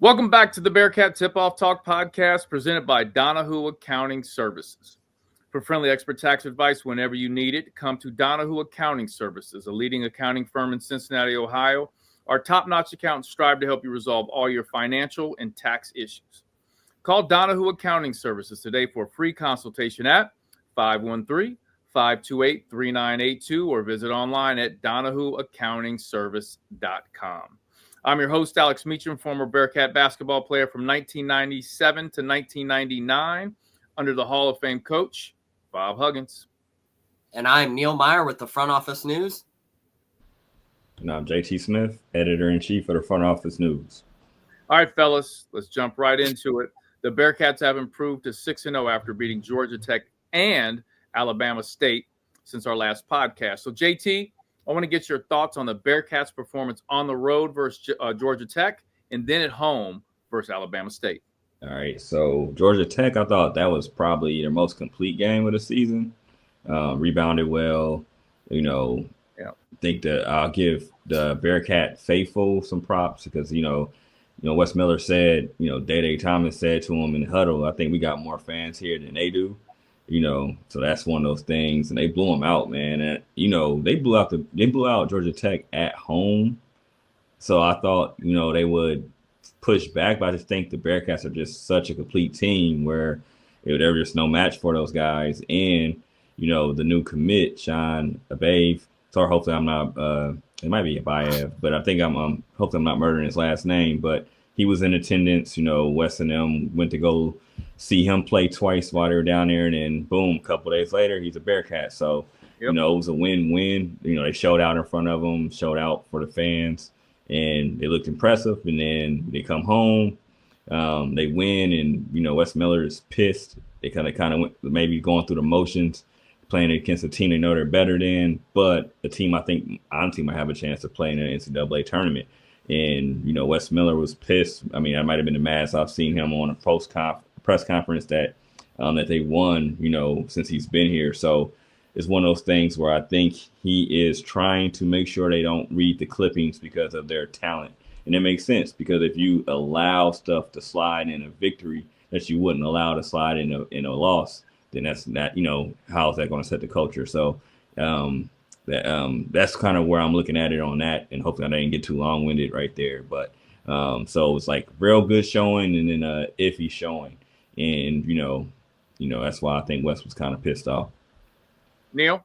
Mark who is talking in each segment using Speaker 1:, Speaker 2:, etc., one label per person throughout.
Speaker 1: Welcome back to the Bearcat Tip-Off Talk podcast presented by Donahue Accounting Services. For friendly expert tax advice whenever you need it, come to Donahue Accounting Services, a leading accounting firm in Cincinnati, Ohio. Our top-notch accountants strive to help you resolve all your financial and tax issues. Call Donahue Accounting Services today for a free consultation at 513-528-3982 or visit online at donahueaccountingservice.com. I'm your host, Alex Meacham, former Bearcat basketball player from 1997 to 1999 under the Hall of Fame coach, Bob Huggins.
Speaker 2: And I'm Neil Meyer with the Front Office News.
Speaker 3: And I'm JT Smith, Editor-in-Chief of the Front Office News.
Speaker 1: All right, fellas, let's jump right into it. The Bearcats have improved to 6-0 after beating Georgia Tech and Alabama State since our last podcast. So, JT, I want to get your thoughts on the Bearcats' performance on the road versus Georgia Tech and then at home versus Alabama State.
Speaker 3: All right, so Georgia Tech, I thought that was probably their most complete game of the season. Rebounded well, I think that I'll give the Bearcat faithful some props because, Wes Miller said, Day Thomas said to him in the huddle, I think we got more fans here than they do. So that's one of those things, and they blew them out, man. And they blew out Georgia Tech at home. So I thought, they would push back, but I just think the Bearcats are just such a complete team where they're just no match for those guys. And the new commit, Sean Ababe. So hopefully I'm not. It might be Abayev, but I think I'm hopefully I'm not murdering his last name. But he was in attendance. Wes and them went to go see him play twice while they were down there, and then boom, a couple days later, he's a Bearcat. So, it was a win-win. They showed out in front of them, showed out for the fans, and they looked impressive. And then they come home, they win, and Wes Miller is pissed. They kind of went maybe going through the motions, playing against a team they know they're better than, but a team I think honestly might have a chance to play in an NCAA tournament. And Wes Miller was pissed. I mean, I might have been the maddest I've seen him on a press conference that they won, since he's been here. So it's one of those things where I think he is trying to make sure they don't read the clippings because of their talent. And it makes sense because if you allow stuff to slide in a victory that you wouldn't allow to slide in a loss, then that's not, how is that going to set the culture? So that's kind of where I'm looking at it on that. And hopefully I didn't get too long-winded right there. But so it's like real good showing and then iffy showing. And, that's why I think Wes was kind of pissed off.
Speaker 1: Neil?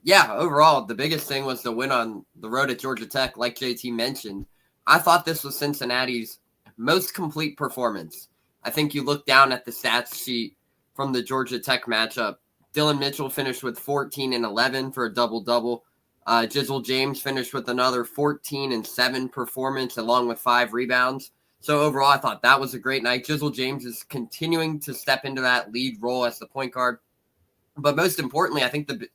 Speaker 2: Yeah, overall, the biggest thing was the win on the road at Georgia Tech, like JT mentioned. I thought this was Cincinnati's most complete performance. I think you look down at the stats sheet from the Georgia Tech matchup. Dylan Mitchell finished with 14 and 11 for a double-double. Jizzle James finished with another 14 and 7 performance along with 5 rebounds. So overall, I thought that was a great night. Jizzle James is continuing to step into that lead role as the point guard. But most importantly, I think the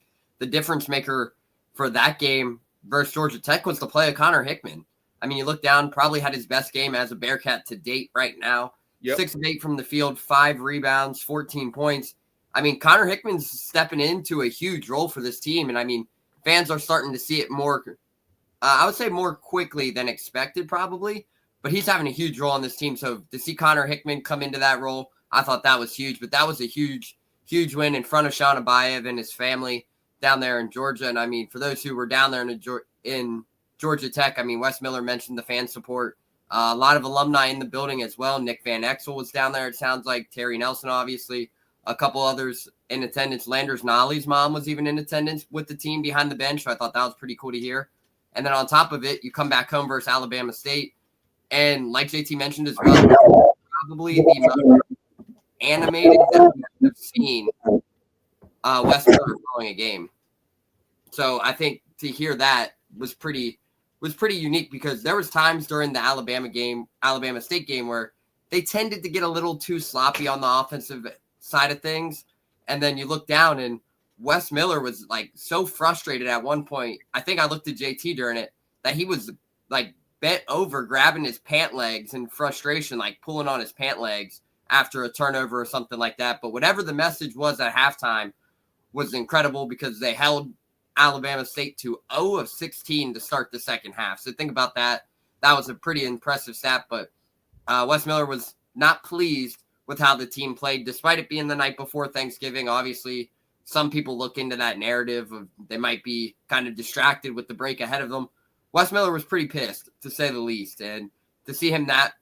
Speaker 2: difference maker for that game versus Georgia Tech was the play of Connor Hickman. I mean, you look down, probably had his best game as a Bearcat to date right now. Yep. 6 of 8 from the field, 5 rebounds, 14 points. I mean, Connor Hickman's stepping into a huge role for this team. And I mean, fans are starting to see it more, I would say more quickly than expected probably. But he's having a huge role on this team. So to see Connor Hickman come into that role, I thought that was huge. But that was a huge, huge win in front of Sean Abayev and his family down there in Georgia. And I mean, for those who were down there in Georgia Tech, I mean, Wes Miller mentioned the fan support. A lot of alumni in the building as well. Nick Van Exel was down there, it sounds like. Terry Nelson, obviously. A couple others in attendance. Landers Nolly's mom was even in attendance with the team behind the bench. So I thought that was pretty cool to hear. And then on top of it, you come back home versus Alabama State. And like JT mentioned as well, probably the most animated that we've seen Wes Miller throwing a game. So I think to hear that was pretty unique because there was times during the Alabama State game where they tended to get a little too sloppy on the offensive side of things. And then you look down and Wes Miller was like so frustrated at one point. I think I looked at JT during it that he was like bent over, grabbing his pant legs in frustration, like pulling on his pant legs after a turnover or something like that. But whatever the message was at halftime was incredible because they held Alabama State to 0 of 16 to start the second half. So think about that. That was a pretty impressive stat. But Wes Miller was not pleased with how the team played, despite it being the night before Thanksgiving. Obviously, some people look into that narrative of they might be kind of distracted with the break ahead of them. Wes Miller was pretty pissed, to say the least, and to see him that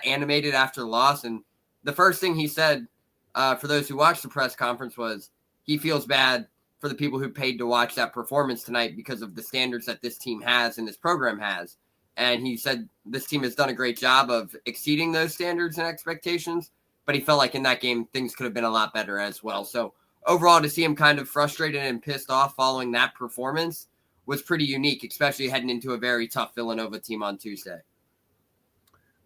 Speaker 2: animated after the loss. And the first thing he said, for those who watched the press conference, was he feels bad for the people who paid to watch that performance tonight because of the standards that this team has and this program has. And he said this team has done a great job of exceeding those standards and expectations, but he felt like in that game things could have been a lot better as well. So overall, to see him kind of frustrated and pissed off following that performance was pretty unique, especially heading into a very tough Villanova team on Tuesday.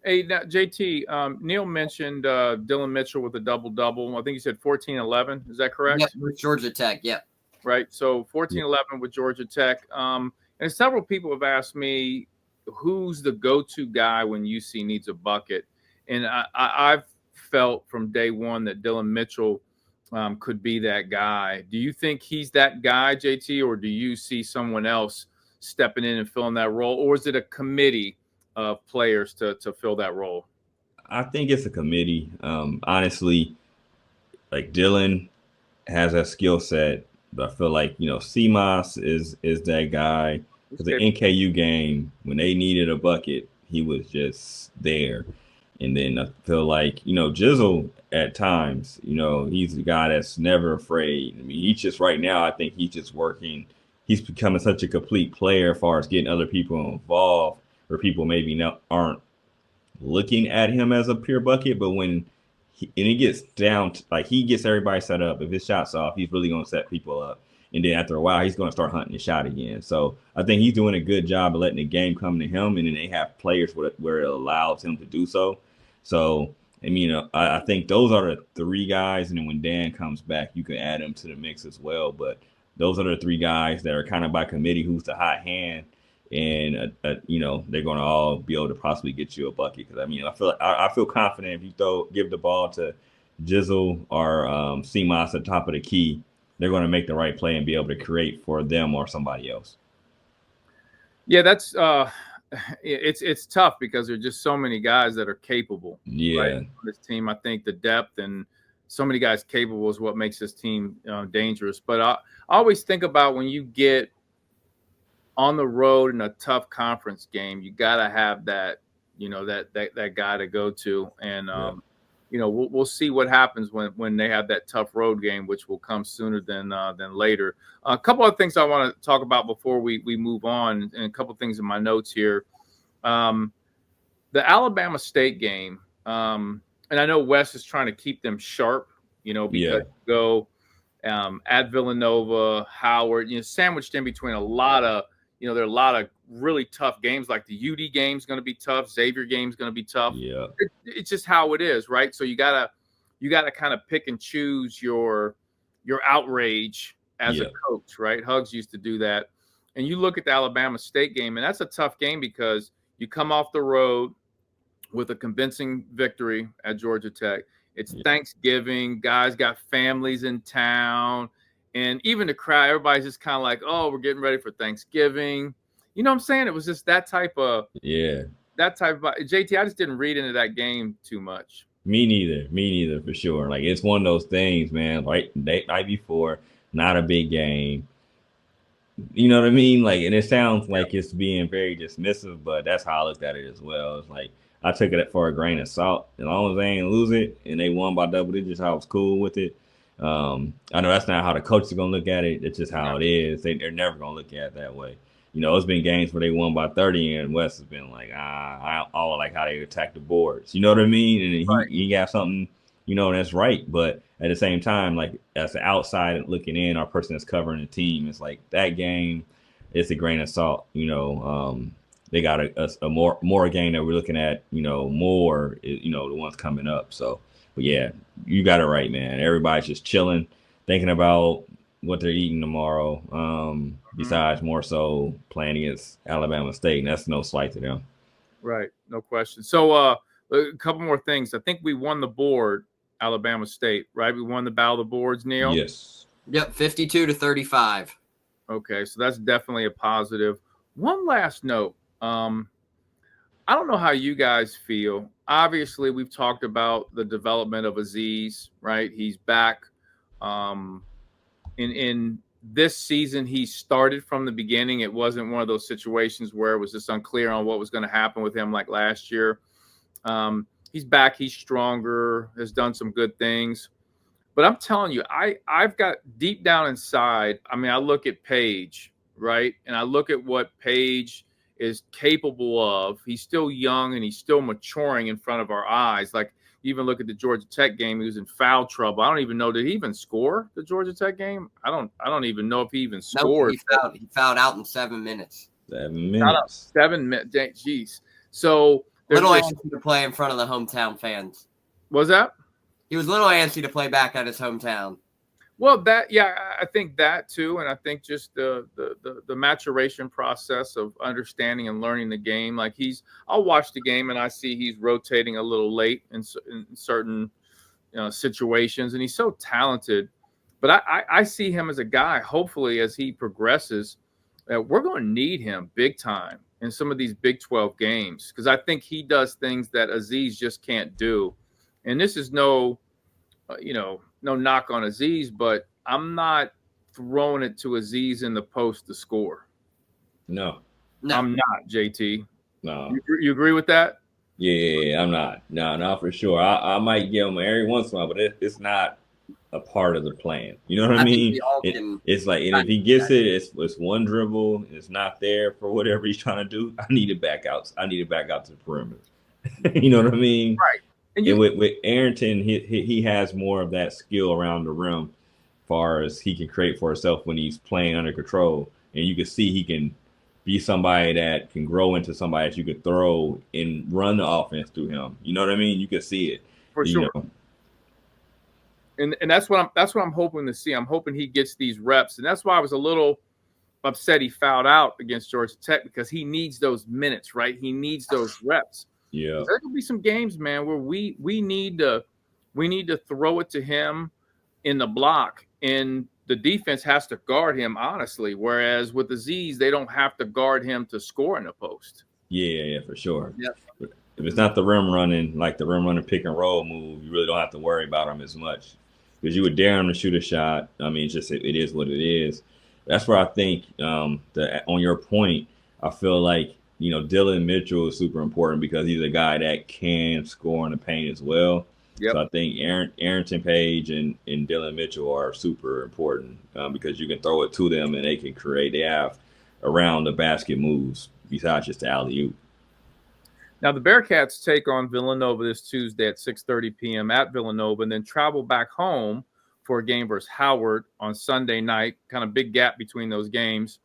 Speaker 1: Hey, now, JT, Neil mentioned Dylan Mitchell with a double-double. I think he said 14-11. Is that correct?
Speaker 2: Yep, with Georgia Tech, yep.
Speaker 1: Right, so 14-11 with Georgia Tech. And several people have asked me, who's the go-to guy when UC needs a bucket? And I've felt from day one that Dylan Mitchell could be that guy. Do you think he's that guy, JT, or do you see someone else stepping in and filling that role? Or is it a committee of players to fill that role?
Speaker 3: I think it's a committee. Honestly, like Dylan has a skill set, but I feel like, CMOS is that guy. Because the NKU game, when they needed a bucket, he was just there. And then I feel like, Jizzle at times, he's the guy that's never afraid. I mean, he's just right now, I think he's just working. He's becoming such a complete player as far as getting other people involved where people maybe aren't looking at him as a pure bucket. But when he gets down, he gets everybody set up. If his shot's off, he's really going to set people up. And then after a while, he's going to start hunting the shot again. So I think he's doing a good job of letting the game come to him. And then they have players where it allows him to do so. So, I mean, I think those are the three guys. And then when Dan comes back, you can add him to the mix as well. But those are the three guys that are kind of by committee who's the hot hand. And, they're going to all be able to possibly get you a bucket. Because, I mean, I feel confident if you give the ball to Jizzle or CMOS at the top of the key, they're going to make the right play and be able to create for them or somebody else.
Speaker 1: Yeah, that's it's tough because there's just so many guys that are capable.
Speaker 3: Yeah,
Speaker 1: right? This team, I think the depth and so many guys capable is what makes this team dangerous. But I always think about when you get on the road in a tough conference game, you got to have that, that guy to go to. And, we'll see what happens when they have that tough road game, which will come sooner than later. A couple of things I want to talk about before we move on, and a couple of things in my notes here. The Alabama State game, and I know Wes is trying to keep them sharp, because you go at Villanova, Howard, sandwiched in between a lot of, there are a lot of really tough games, like the UD game is going to be tough. Xavier game is going to be tough.
Speaker 3: Yeah,
Speaker 1: it's just how it is, right? So you gotta kind of pick and choose your outrage as a coach, right? Hugs used to do that. And you look at the Alabama State game, and that's a tough game because you come off the road with a convincing victory at Georgia Tech. It's Thanksgiving. Guys got families in town. And even the crowd, everybody's just kind of like, oh, we're getting ready for Thanksgiving. You know what I'm saying? It was just that type of JT, I just didn't read into that game too much.
Speaker 3: Me neither, for sure. Like, it's one of those things, man, like night before, not a big game. You know what I mean? Like, and it sounds like it's being very dismissive, but that's how I looked at it as well. It's like, I took it for a grain of salt. As long as they ain't lose it and they won by double digits, I was cool with it. I know that's not how the coaches are going to look at it. It's just how it is. They're never going to look at it that way. It's been games where they won by 30 and West has been like, I don't like how they attack the boards. You know what I mean? And he got something, that's right. But at the same time, like, as the outside looking in, our person that's covering the team, it's like that game, it's a grain of salt. They got a more game that we're looking at, more, the ones coming up. So, but yeah, you got it right, man. Everybody's just chilling, thinking about what they're eating tomorrow. Besides more so playing against Alabama State, and that's no slight to them.
Speaker 1: Right, no question. So a couple more things. I think we won the board, Alabama State, right? We won the battle of the boards, Neil?
Speaker 3: Yes.
Speaker 2: Yep, 52-35.
Speaker 1: Okay, so that's definitely a positive. One last note. I don't know how you guys feel. obviously we've talked about the development of Aziz, right? He's back. In this season, he started from the beginning. It wasn't one of those situations where it was just unclear on what was going to happen with him like last year. He's back. He's stronger, has done some good things. But I'm telling you, I've got deep down inside, I mean, I look at Paige, right? And I look at what Paige is capable of. He's still young and he's still maturing in front of our eyes. Like, you even look at the Georgia Tech game, he was in foul trouble. I don't even know, did he even score the Georgia Tech game? I don't even know if he even scored.
Speaker 2: He fouled out in 7 minutes.
Speaker 3: 7 minutes.
Speaker 1: 7 minutes. Jeez. So
Speaker 2: little antsy to play in front of the hometown fans.
Speaker 1: Was that?
Speaker 2: He was a little antsy to play back at his hometown.
Speaker 1: Well, I think that too, and I think just the maturation process of understanding and learning the game. Like, I'll watch the game and I see he's rotating a little late in certain situations, and he's so talented. But I see him as a guy. Hopefully, as he progresses, we're going to need him big time in some of these Big 12 games, because I think he does things that Aziz just can't do. And this is no knock on Aziz, but I'm not throwing it to Aziz in the post to score.
Speaker 3: No.
Speaker 1: I'm not, JT.
Speaker 3: No.
Speaker 1: You agree with that?
Speaker 3: Yeah, I'm not. No, for sure. I might give him every once in a while, but it's not a part of the plan. You know what I mean? It's like, and if he gets it, it's one dribble. It's not there for whatever he's trying to do. I need it back out. I need it back out to the perimeter. You know what I mean?
Speaker 1: Right.
Speaker 3: And with Arrington, he has more of that skill around the rim, as far as he can create for himself when he's playing under control. And you can see he can be somebody that can grow into somebody that you could throw and run the offense through him. You know what I mean? You can see it
Speaker 1: for sure. And that's what I'm hoping to see. I'm hoping he gets these reps, and that's why I was a little upset he fouled out against Georgia Tech, because he needs those minutes, right? He needs those reps.
Speaker 3: Yeah,
Speaker 1: there could be some games, man, where we need to throw it to him in the block, and the defense has to guard him, honestly. Whereas with Aziz, they don't have to guard him to score in the post.
Speaker 3: Yeah, for sure.
Speaker 2: Yeah.
Speaker 3: If it's not the rim running, like the rim running pick and roll move, you really don't have to worry about him as much, because you would dare him to shoot a shot. I mean, it is what it is. That's where I think that on your point, I feel like, Dylan Mitchell is super important, because he's a guy that can score in the paint as well. Yep. So I think Arrington Page and Dylan Mitchell are super important, because you can throw it to them and they can create. They have around the basket moves besides just the alley-oop.
Speaker 1: Now, the Bearcats take on Villanova this Tuesday at 6:30 p.m. at Villanova, and then travel back home for a game versus Howard on Sunday night. Kind of big gap between those games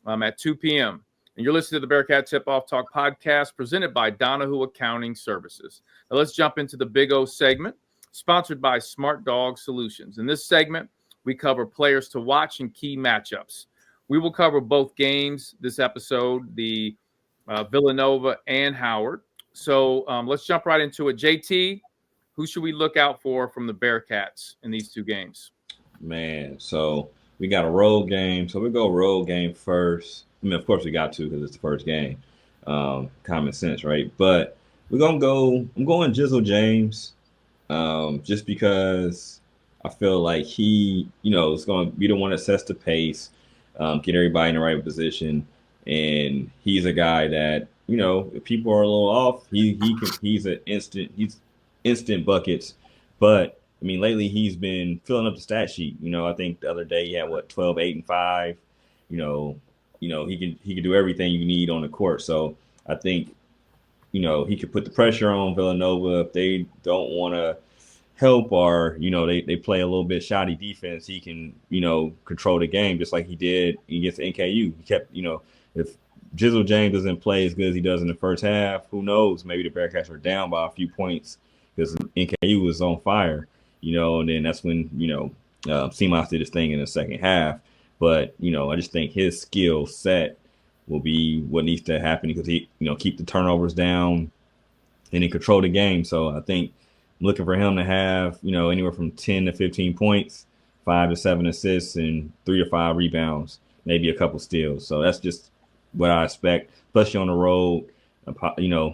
Speaker 1: at 2 p.m. And you're listening to the Bearcat Tip-Off Talk podcast presented by Donahue Accounting Services. Now let's jump into the Big O segment, sponsored by Smart Dog Solutions. In this segment, we cover players to watch and key matchups. We will cover both games this episode, the Villanova and Howard. So let's jump right into it. JT, who should we look out for from the Bearcats in these two games?
Speaker 3: Man, so we got a road game. So we go road game first. I mean, of course we got to, because it's the first game. Common sense, right? But I'm going Jizzle James, just because I feel like he, is going to be the one that sets the pace, get everybody in the right position. And he's a guy that, if people are a little off, he's instant buckets. But I mean, lately he's been filling up the stat sheet. I think the other day he had 12, 8, and 5. He can do everything you need on the court. So I think, he could put the pressure on Villanova if they don't want to help, or, they play a little bit shoddy defense. He can, control the game just like he did against NKU. He kept, if Jizzle James doesn't play as good as he does in the first half, who knows? Maybe the Bearcats are down by a few points, because NKU was on fire, and then that's when, CMOS did his thing in the second half. But, I just think his skill set will be what needs to happen, because he, keep the turnovers down and then control the game. So I think I'm looking for him to have, anywhere from 10 to 15 points, 5 to 7 assists, and 3 to 5 rebounds, maybe a couple steals. So that's just what I expect, especially on the road.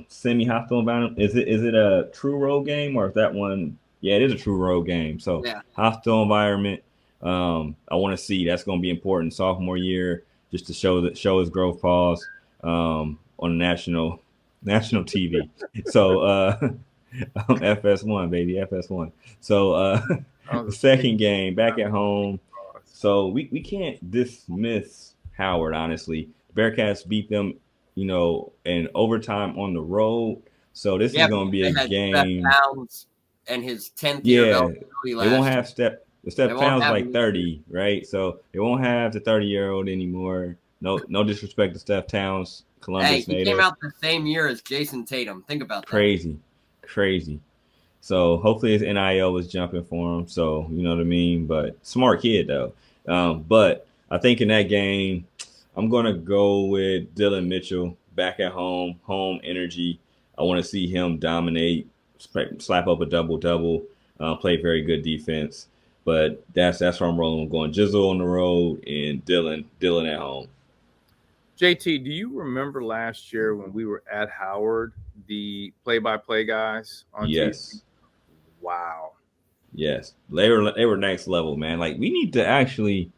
Speaker 3: semi-hostile environment. Is it a true road game or is that one? Yeah, it is a true road game. So
Speaker 2: Yeah.
Speaker 3: hostile environment. I want to see that's going to be important sophomore year just to show his growth pause on national TV. So FS1 baby, FS1. So the second game back at home. So we can't dismiss Howard, honestly. Bearcats beat them, in overtime on the road. So this is going to be a game.
Speaker 2: Pounds and his 10th year of eligibility
Speaker 3: they won't have Steph Towns like 30,
Speaker 2: him.
Speaker 3: right? So they won't have the 30-year-old anymore. No disrespect to Steph Towns, Columbus native.
Speaker 2: He came out the same year as Jason Tatum. Think about that.
Speaker 3: Crazy. So hopefully his NIL was jumping for him. So you know what I mean. But smart kid though. But I think in that game, I'm gonna go with Dylan Mitchell back at home energy. I want to see him dominate, slap up a double, play very good defense. But that's where I'm rolling. I'm going Jizzle on the road and Dylan at home.
Speaker 1: JT, do you remember last year when we were at Howard, the play-by-play guys on
Speaker 3: Yes.
Speaker 1: TV? Wow.
Speaker 3: Yes. They were next level, man. Like we need to actually,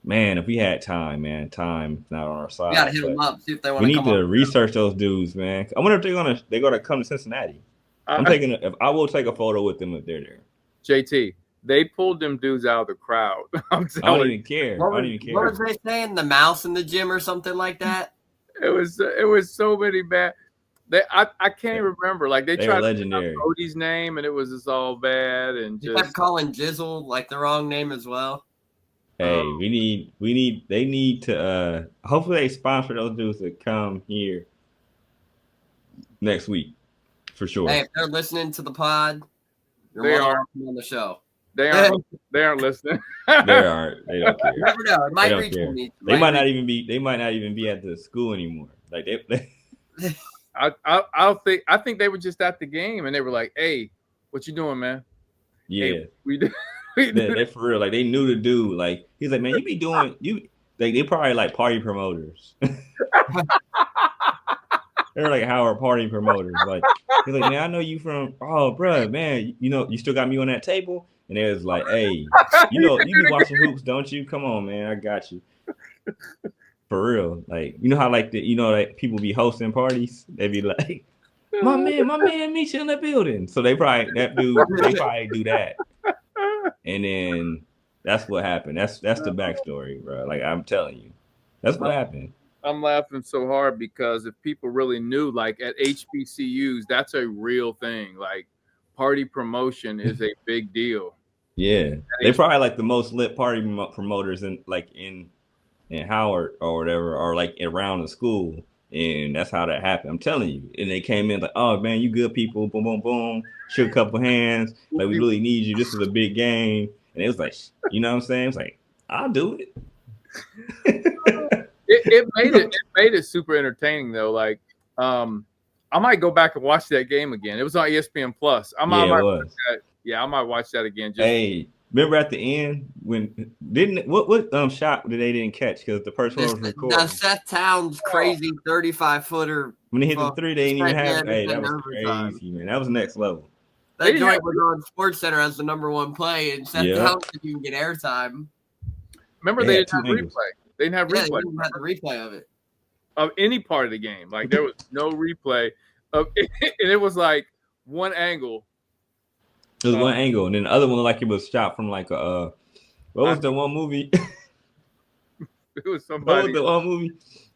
Speaker 3: man, if we had time, time's not on our side.
Speaker 2: We gotta hit them up, see if they want
Speaker 3: to
Speaker 2: come.
Speaker 3: We need to research those dudes, man. I wonder if they're gonna come to Cincinnati. I will take a photo with them if they're there.
Speaker 1: JT, they pulled them dudes out of the crowd.
Speaker 3: I don't even care.
Speaker 2: What was they saying? The mouse in the gym or something like that?
Speaker 1: It was so many bad. I can't even remember. Like they tried
Speaker 3: legendary.
Speaker 1: to Cody's name, and it was just all bad. And
Speaker 2: you kept calling Jizzle like the wrong name as well.
Speaker 3: Hey, they need to. Hopefully, they sponsor those dudes to come here next week for sure.
Speaker 2: Hey, if they're listening to the pod,
Speaker 1: they are
Speaker 2: on the show.
Speaker 1: They aren't listeling.
Speaker 3: They aren't. They don't care.
Speaker 2: You never know. It might reach me.
Speaker 3: They might not even be at the school anymore. Like they
Speaker 1: I think they were just at the game and they were like, "Hey, what you doing, man?"
Speaker 3: Yeah,
Speaker 1: hey, we do.
Speaker 3: They for real. Like they knew the dude. Like he's like, "Man, you be doing you." They probably like party promoters. They're like Howard party promoters. Like he's like, "Man, I know you from. Oh, bro, man, you still got me on that table." And it was like, "Hey, you be watching hoops, don't you? Come on, man, I got you." For real, like how like like people be hosting parties. They be like, my man, meet you in the building. So they probably do that, and then that's what happened. That's the backstory, bro. Like I'm telling you, that's what happened.
Speaker 1: I'm laughing so hard because if people really knew, like at HBCUs, that's a real thing. Like party promotion is a big deal.
Speaker 3: Yeah, they probably like the most lit party promoters in Howard or whatever, or like around the school, and that's how that happened. I'm telling you. And they came in like, "Oh man, you good people?" Boom, boom, boom. Shook a couple hands. Like we really need you. This is a big game. And it was like, you know what I'm saying? It's like, I'll do it.
Speaker 1: It made it super entertaining though. Like, I might go back and watch that game again. It was on ESPN Plus. I might watch that again.
Speaker 3: Hey, remember at the end when what shot did they didn't catch because the first one was recorded?
Speaker 2: The Seth Towns crazy 35-footer.
Speaker 3: When they hit the three, they didn't even have. Hey, that was crazy, man. That was next level.
Speaker 2: That joint was on SportsCenter as the #1 play, and Seth Towns didn't even get airtime.
Speaker 1: Remember, they didn't have replay. They didn't have replay.
Speaker 2: They didn't have the replay of it.
Speaker 1: Of any part of the game. Like, there was no replay. And it was like one angle.
Speaker 3: It was one angle, and then the other one looked like it was shot from like a what was the one movie?
Speaker 1: It was somebody.
Speaker 3: What was the one movie?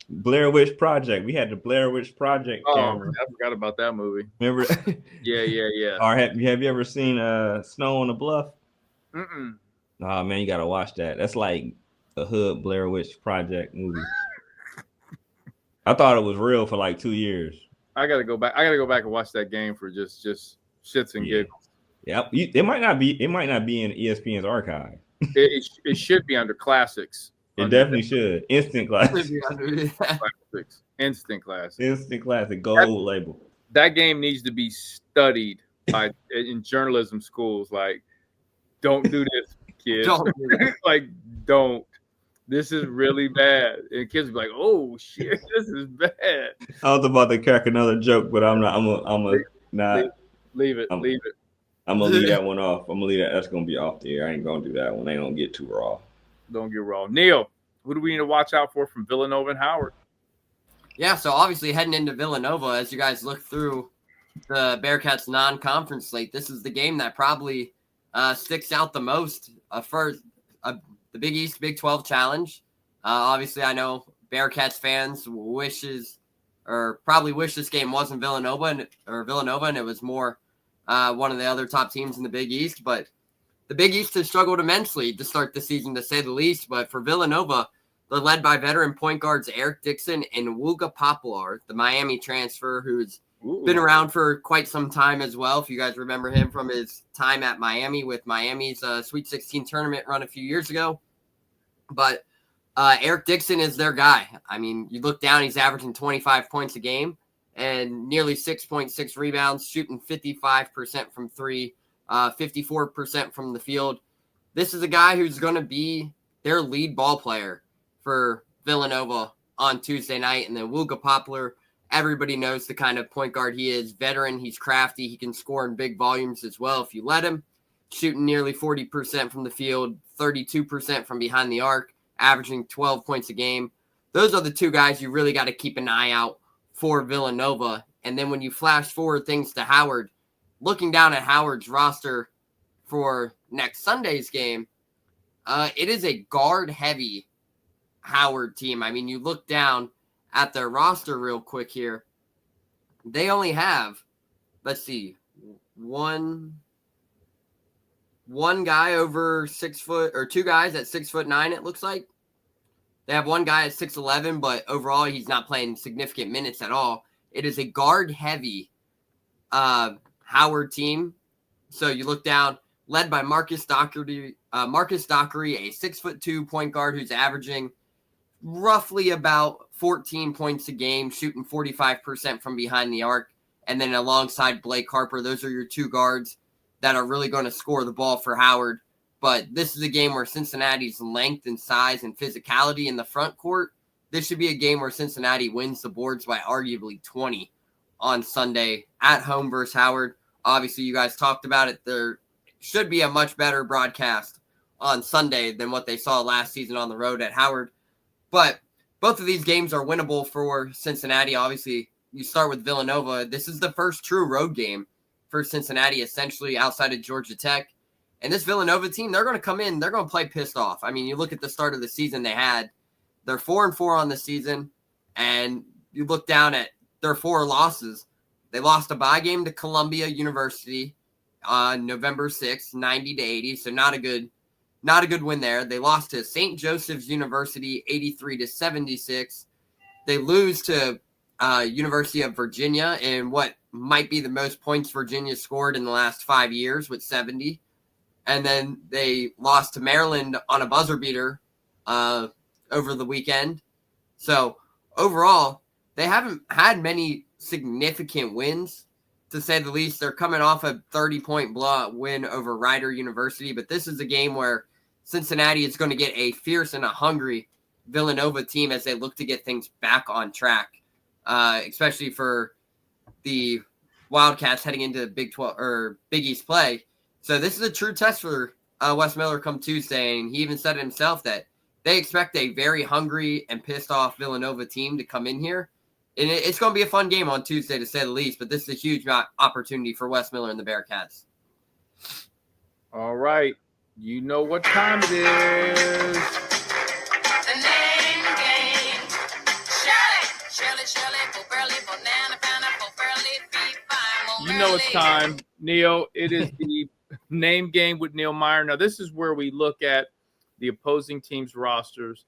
Speaker 3: Blair Witch Project. We had the Blair Witch Project camera.
Speaker 1: I forgot about that movie.
Speaker 3: Remember?
Speaker 1: Yeah.
Speaker 3: Or have you ever seen Snow on the Bluff?
Speaker 1: Mm-mm.
Speaker 3: Oh man, you gotta watch that. That's like a hood Blair Witch Project movie. I thought it was real for like 2 years.
Speaker 1: I gotta go back and watch that game for just shits and giggles.
Speaker 3: Yep. It might not be in ESPN's archive.
Speaker 1: It should be under classics.
Speaker 3: It definitely should. Instant classics.
Speaker 1: Instant classics.
Speaker 3: Instant classic. Gold label.
Speaker 1: That game needs to be studied in journalism schools. Like, don't do this, kids.
Speaker 2: Don't do that.
Speaker 1: Like, don't. This is really bad. And kids be like, oh, shit, this is bad.
Speaker 3: I was about to crack another joke, but I'm not.
Speaker 1: Leave it.
Speaker 3: I'm gonna leave that one off. I'm gonna leave that. That's gonna be off the air. I ain't gonna do that one. I ain't gonna get too raw.
Speaker 1: Don't get raw. Neil, who do we need to watch out for from Villanova and Howard?
Speaker 2: Yeah, so obviously heading into Villanova, as you guys look through the Bearcats non-conference slate, this is the game that probably sticks out the most for the Big East Big 12 Challenge. Obviously, I know Bearcats fans probably wish this game wasn't Villanova, and it was more one of the other top teams in the Big East. But the Big East has struggled immensely to start the season, to say the least. But for Villanova, they're led by veteran point guards Eric Dixon and Wooga Poplar, the Miami transfer, who's been around for quite some time as well. If you guys remember him from his time at Miami with Miami's Sweet 16 tournament run a few years ago. But Eric Dixon is their guy. I mean, you look down, he's averaging 25 points a game and nearly 6.6 rebounds, shooting 55% from three, 54% from the field. This is a guy who's going to be their lead ball player for Villanova on Tuesday night. And then Wooga Poplar, everybody knows the kind of point guard he is. Veteran, he's crafty. He can score in big volumes as well if you let him. Shooting nearly 40% from the field, 32% from behind the arc, averaging 12 points a game. Those are the two guys you really got to keep an eye out for Villanova. And then when you flash forward things to Howard, looking down at Howard's roster for next Sunday's game, it is a guard-heavy Howard team. I mean, you look down at their roster real quick here. They only have, let's see, one guy over 6 foot, or two guys at 6'9", it looks like. They have one guy at 6'11", but overall he's not playing significant minutes at all. It is a guard-heavy Howard team. So you look down, led by Marcus Dockery, a 6'2" point guard who's averaging roughly about 14 points a game, shooting 45% from behind the arc. And then alongside Blake Harper, those are your two guards that are really going to score the ball for Howard. But this is a game where Cincinnati's length and size and physicality in the front court, this should be a game where Cincinnati wins the boards by arguably 20 on Sunday at home versus Howard. Obviously, you guys talked about it. There should be a much better broadcast on Sunday than what they saw last season on the road at Howard. But both of these games are winnable for Cincinnati. Obviously, you start with Villanova. This is the first true road game for Cincinnati, essentially outside of Georgia Tech. And this Villanova team, they're going to come in. They're going to play pissed off. I mean, you look at the start of the season they're 4-4 on the season. And you look down at their 4 losses. They lost a bye game to Columbia University on November 6th, 90-80. So not a good win there. They lost to St. Joseph's University, 83-76. They lose to University of Virginia in what might be the most points Virginia scored in the last 5 years with 70. And then they lost to Maryland on a buzzer beater over the weekend. So overall, they haven't had many significant wins, to say the least. They're coming off a 30-point blowout win over Rider University, but this is a game where Cincinnati is going to get a fierce and a hungry Villanova team as they look to get things back on track, especially for the Wildcats heading into Big 12 or Big East play. So this is a true test for Wes Miller come Tuesday, and he even said it himself that they expect a very hungry and pissed off Villanova team to come in here. And it's going to be a fun game on Tuesday, to say the least, but this is a huge opportunity for Wes Miller and the Bearcats.
Speaker 1: All right. You know what time it is.
Speaker 4: The name game. Shirley, Burley, banana, pineapple, Burley, beef, fine.
Speaker 1: You know it's time, Neil. It is the name game with Neil Meyer. Now, this is where we look at the opposing team's rosters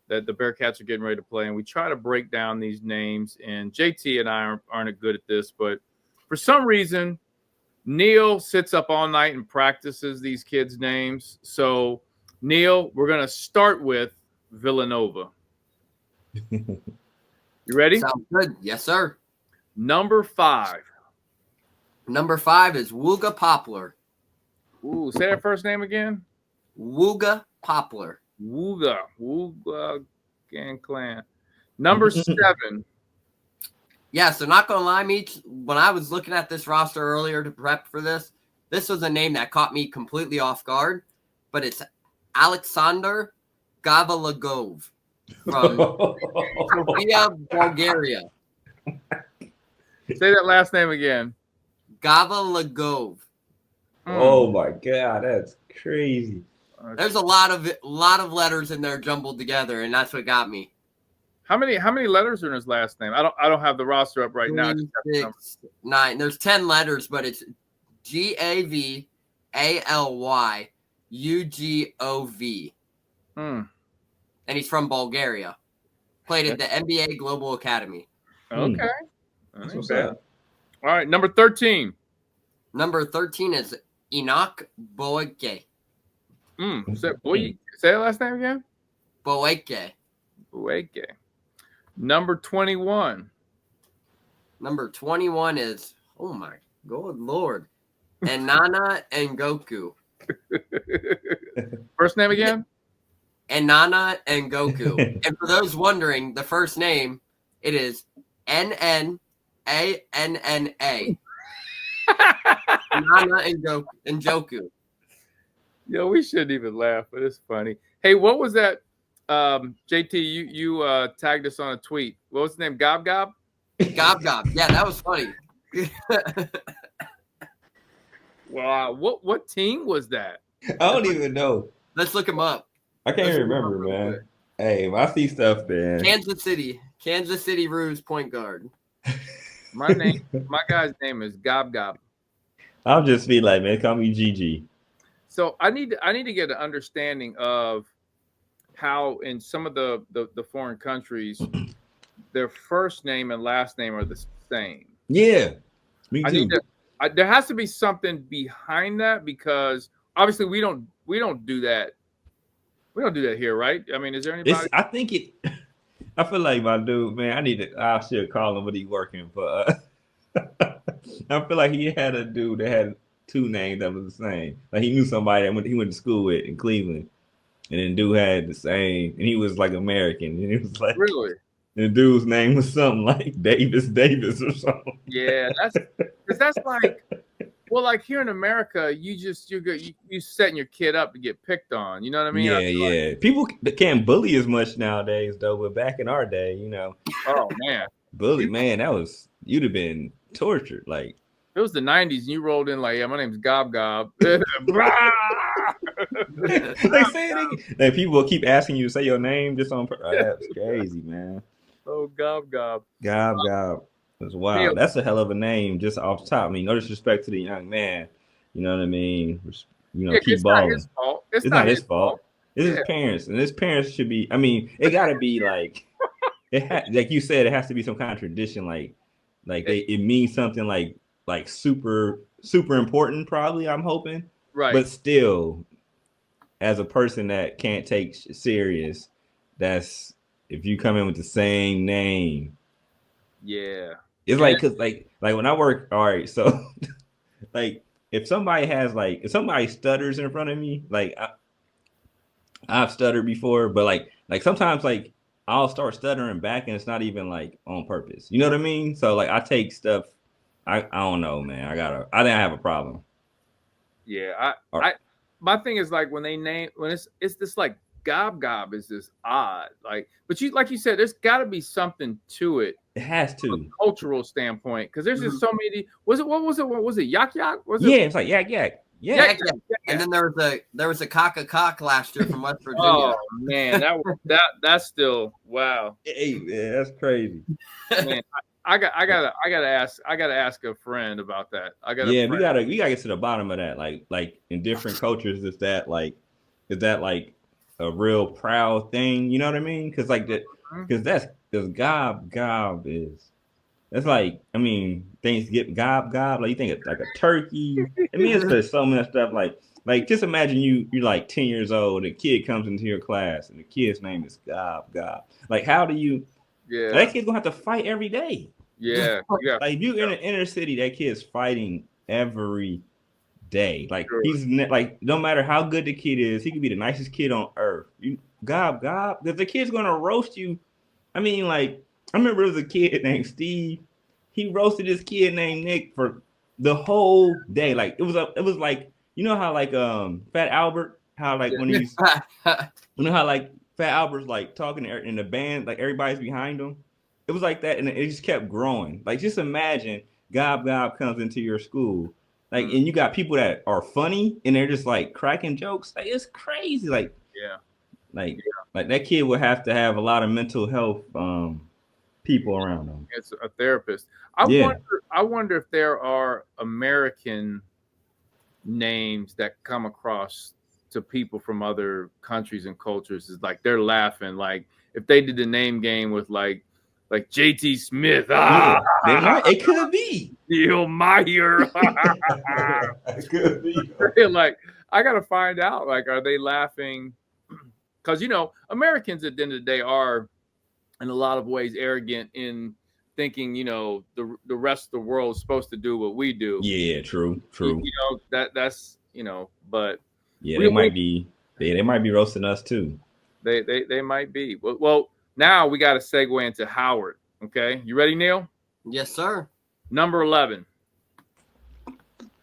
Speaker 1: that the Bearcats are getting ready to play, and we try to break down these names. And JT and I aren't good at this, but for some reason, Neil sits up all night and practices these kids' names. So, Neil, we're going to start with Villanova. You ready?
Speaker 2: Sounds good. Yes, sir.
Speaker 1: Number 5.
Speaker 2: Number 5 is Wooga Poplar.
Speaker 1: Ooh, say that first name again.
Speaker 2: Wooga Poplar.
Speaker 1: Wooga Gang Clan. Number 7.
Speaker 2: Yeah, so not gonna lie, Meach, when I was looking at this roster earlier to prep for this was a name that caught me completely off guard, but it's Alexander Gavalagov from Sofia, Bulgaria.
Speaker 1: Say that last name again.
Speaker 2: Gavalagov.
Speaker 3: Oh my God, that's crazy.
Speaker 2: There's a lot of letters in there jumbled together, and that's what got me.
Speaker 1: How many letters are in his last name? I don't have the roster up right now.
Speaker 2: 3, 6, 9. There's 10 letters, but it's GAVALYUGOV. And he's from Bulgaria. Played at the NBA Global Academy.
Speaker 1: Okay.
Speaker 3: That's what's up.
Speaker 1: All right, number 13.
Speaker 2: Number 13 is Enoch Boeke.
Speaker 1: Say that last name again?
Speaker 2: Boeke.
Speaker 1: Boeke. Number 21.
Speaker 2: Number 21 is, oh my good Lord, Enana Ngoku.
Speaker 1: First name again?
Speaker 2: Enana Ngoku. And for those wondering, the first name, it is Nnaanna. Enana Njoku.
Speaker 1: Yo, we shouldn't even laugh, but it's funny. Hey, what was that? JT, you tagged us on a tweet. What was his name? Gob Gob?
Speaker 2: Gob Gob. Yeah, that was funny.
Speaker 1: Wow, what team was that?
Speaker 3: I don't even know.
Speaker 2: Let's look him up.
Speaker 3: I can't remember, man. Hey, if I see stuff, man.
Speaker 2: Kansas City Roos point guard.
Speaker 1: My guy's name is Gob Gob.
Speaker 3: I'll just be like, man, call me GG.
Speaker 1: So I need to get an understanding of how in some of the foreign countries their first name and last name are the same.
Speaker 3: Yeah, me too.
Speaker 1: There has to be something behind that because obviously we don't do that. We don't do that here, right? I mean, is there anybody?
Speaker 3: I feel like my dude, man. I should call him, but he's working. But I feel like he had a dude that had 2 names that was the same. Like he knew somebody that he went to school with in Cleveland. And then dude had the same, and he was like American. And he was like,
Speaker 1: really?
Speaker 3: The dude's name was something like Davis or something.
Speaker 1: Yeah, that's like, well, like here in America, you setting your kid up to get picked on. You know what I mean?
Speaker 3: Yeah. People can't bully as much nowadays, though. But back in our day, you know.
Speaker 1: Oh man,
Speaker 3: bully, man, you'd have been tortured. Like
Speaker 1: it was the '90s, and you rolled in like, yeah, my name's Gob Gob.
Speaker 3: They say it again. Like people will keep asking you to say your name just on. That's crazy, man.
Speaker 1: Oh, Gob Gob.
Speaker 3: Gob Gob. That's wild. That's a hell of a name just off the top. I mean, no disrespect to the young man. You know what I mean? Keep balling.
Speaker 1: It's not his fault.
Speaker 3: It's his parents, and his parents should be. I mean, it got to be like like you said, it has to be some kind of tradition. Like it means something like super important. Probably, I'm hoping.
Speaker 1: Right.
Speaker 3: But still, as a person that can't take serious, that's if you come in with the same name.
Speaker 1: Yeah.
Speaker 3: It's like, cause like when I work, all right, so like if somebody stutters in front of me, like I've stuttered before, but like sometimes like I'll start stuttering back and it's not even like on purpose. You know what I mean? So like I take stuff, I don't know, man. I think I have a problem.
Speaker 1: Yeah, my thing is like when it's this like Gob Gob is this odd, like, but like you said, there's got to be something to it.
Speaker 3: It has to,
Speaker 1: from a cultural standpoint, because there's just so many. What was it? Yak yak?
Speaker 3: It's like yak yak. Yeah.
Speaker 2: And then there was a cock last year from West Virginia.
Speaker 1: Oh man, that's still wow.
Speaker 3: Hey, man, that's crazy.
Speaker 1: Man, I gotta ask a friend about that.
Speaker 3: We gotta get to the bottom of that. Like in different cultures, is that like a real proud thing? You know what I mean? Because because gob is. That's like, I mean, things get gob. Like you think it's like a turkey. I mean, it's just so much stuff. Like just imagine you're like 10 years old. A kid comes into your class and the kid's name is gob. Like, how do you?
Speaker 1: Yeah,
Speaker 3: that kid's gonna have to fight every day.
Speaker 1: Yeah.
Speaker 3: Like if you're in an inner city, that kid's fighting every day. Like
Speaker 1: Sure.
Speaker 3: like no matter how good the kid is, he could be the nicest kid on earth. Gob, if the kid's gonna roast you, I mean, like I remember there was a kid named Steve. He roasted this kid named Nick for the whole day. Like it was like you know how like Fat Albert, how like when he's you know how like Fat Albert's like talking in the band, like everybody's behind him. It was like that, and it just kept growing. Like just imagine Gob comes into your school, like, and you got people that are funny and they're just like cracking jokes. Like it's crazy. Like like that kid would have to have a lot of mental health people around him.
Speaker 1: It's a therapist. I wonder if there are American names that come across to people from other countries and cultures. Is like they're laughing. Like if they did the name game with like JT Smith.
Speaker 3: It could be.
Speaker 1: Neil Meyer.
Speaker 3: It could be.
Speaker 1: Like I gotta find out. Like, are they laughing? Because Americans at the end of the day are, in a lot of ways, arrogant in thinking the rest of the world is supposed to do what we do.
Speaker 3: Yeah, true.
Speaker 1: That's but
Speaker 3: yeah, they might be roasting us too.
Speaker 1: They might be. Well, now we got to segue into Howard. Okay, you ready, Neil?
Speaker 2: Yes, sir.
Speaker 1: Number 11.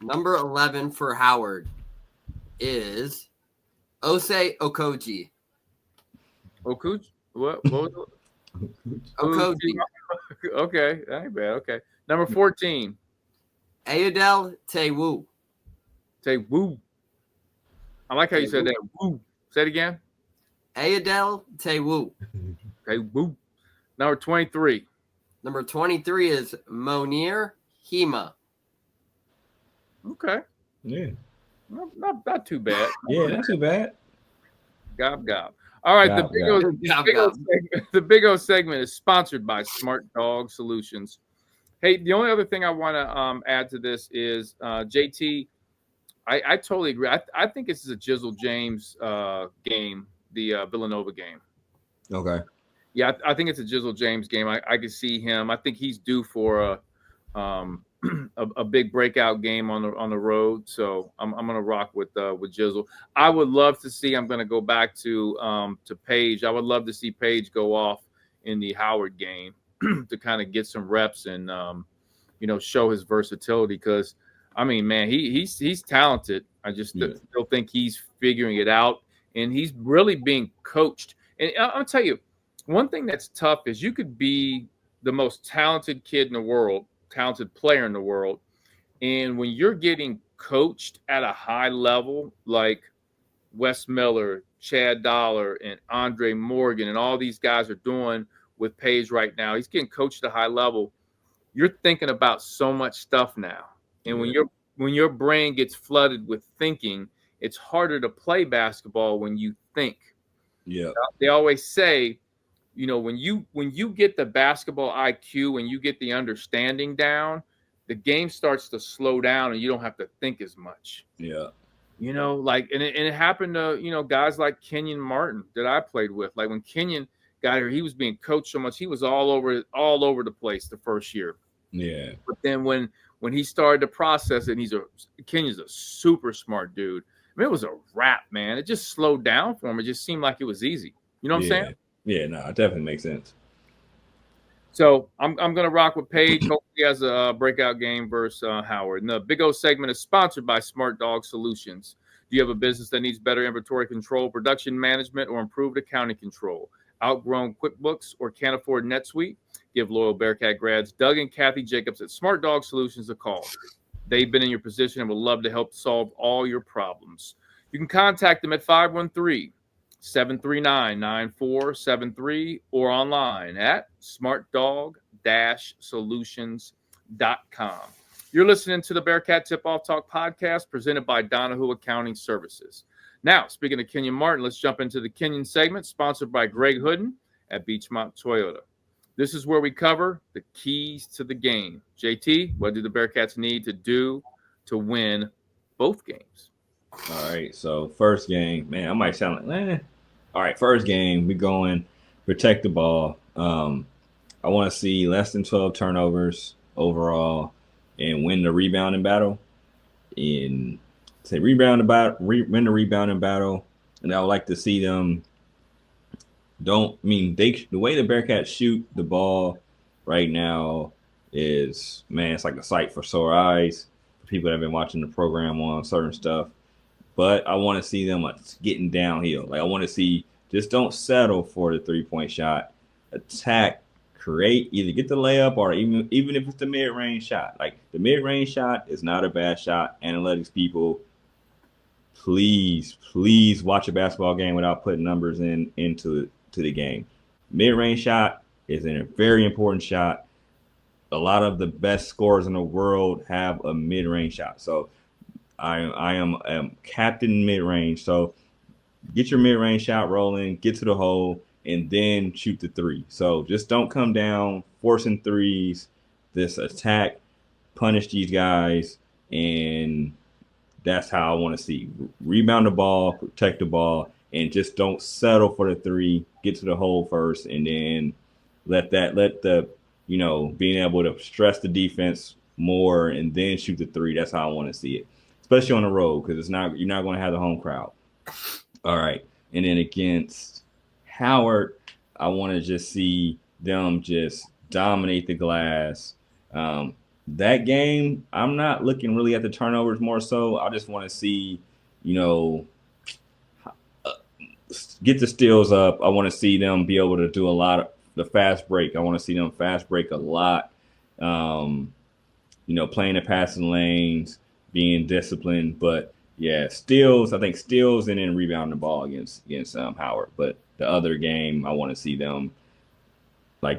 Speaker 2: Number 11 for Howard is Osei Okoji.
Speaker 1: Okuji? What was it?
Speaker 2: Okoji.
Speaker 1: Okay, that ain't bad. Okay. Number 14.
Speaker 2: Ayodele Tewu.
Speaker 1: Woo. I like how you said that. Woo. Say it again.
Speaker 2: Ayodele Tewu.
Speaker 1: Woo. Number 23.
Speaker 2: Number 23 is Monir Hema.
Speaker 1: Okay.
Speaker 3: Yeah.
Speaker 1: Not too bad.
Speaker 3: Yeah, not too bad.
Speaker 1: Gob. All right,
Speaker 3: Gob,
Speaker 1: the Big O segment is sponsored by Smart Dog Solutions. Hey, the only other thing I want to add to this is JT. I totally agree. I think this is a Jizzle James game, the Villanova game.
Speaker 3: Okay.
Speaker 1: Yeah, I think it's a Jizzle James game. I can see him. I think he's due for a big breakout game on the road. So I'm gonna rock with Jizzle. I would love to see. I'm gonna go back to Page. I would love to see Page go off in the Howard game to kind of get some reps and show his versatility. Because I mean, man, he's talented. I just still think he's figuring it out, and he's really being coached. And I'll tell you, one thing that's tough is you could be the most talented kid in the world, talented player in the world, and when you're getting coached at a high level, like Wes Miller, Chad Dollar, and Andre Morgan, and all these guys are doing with Page right now, he's getting coached at a high level. You're thinking about so much stuff now, and when your brain gets flooded with thinking, it's harder to play basketball when you think.
Speaker 3: Yeah,
Speaker 1: they always say, when you get the basketball IQ, when you get the understanding down, the game starts to slow down and you don't have to think as much.
Speaker 3: Yeah.
Speaker 1: Like, and it happened to, guys like Kenyon Martin that I played with. Like when Kenyon got here, he was being coached so much. He was all over the place the first year.
Speaker 3: Yeah.
Speaker 1: But then when he started to process it, Kenyon's a super smart dude. I mean, it was a wrap, man. It just slowed down for him. It just seemed like it was easy. You know what I'm saying?
Speaker 3: Yeah, no, it definitely makes sense.
Speaker 1: So I'm gonna rock with Page. Hopefully he has a breakout game versus Howard. And the Big O segment is sponsored by Smart Dog Solutions. Do you have a business that needs better inventory control, production management, or improved accounting control? Outgrown QuickBooks or can't afford NetSuite? Give loyal Bearcat grads Doug and Kathy Jacobs at Smart Dog Solutions a call. They've been in your position and would love to help solve all your problems. You can contact them at 513-739-9473 or online at smartdog-solutions.com. You're listening to the Bearcat Tip-Off Talk podcast presented by Donahue Accounting Services. Now, speaking of Kenyon Martin, let's jump into the Kenyon segment sponsored by Greg Hooden at Beachmont Toyota. This is where we cover the keys to the game. JT, what do the Bearcats need to do to win both games?
Speaker 3: All right, so first game, man, I might sound like, All right, first game, we going protect the ball. I want to see less than 12 turnovers overall and win the rebounding battle. And say win the rebounding battle, and I would like to see them. The way the Bearcats shoot the ball right now is, man, it's like a sight for sore eyes for people that have been watching the program on certain stuff. But I want to see them getting downhill. Like I want to see, just don't settle for the 3-point shot. Attack, create, either get the layup or even if it's the mid-range shot. Like the mid-range shot is not a bad shot. Analytics people, please watch a basketball game without putting numbers into the game. Mid-range shot is a very important shot. A lot of the best scorers in the world have a mid-range shot. So I am captain mid-range. So get your mid-range shot rolling, get to the hole, and then shoot the three. So just don't come down forcing threes. This attack, punish these guys, and that's how I want to see. Rebound the ball, protect the ball, and just don't settle for the three. Get to the hole first, and then let the being able to stress the defense more, and then shoot the three. That's how I want to see it, especially on the road, because you're not going to have the home crowd. All right, and then against Howard, I want to just see them just dominate the glass. That game, I'm not looking really at the turnovers more so. I just want to see, get the steals up. I want to see them be able to do a lot of the fast break. I want to see them fast break a lot. Playing the passing lanes, being disciplined. But yeah, steals. I think steals and then rebounding the ball against Howard. But the other game, I want to see them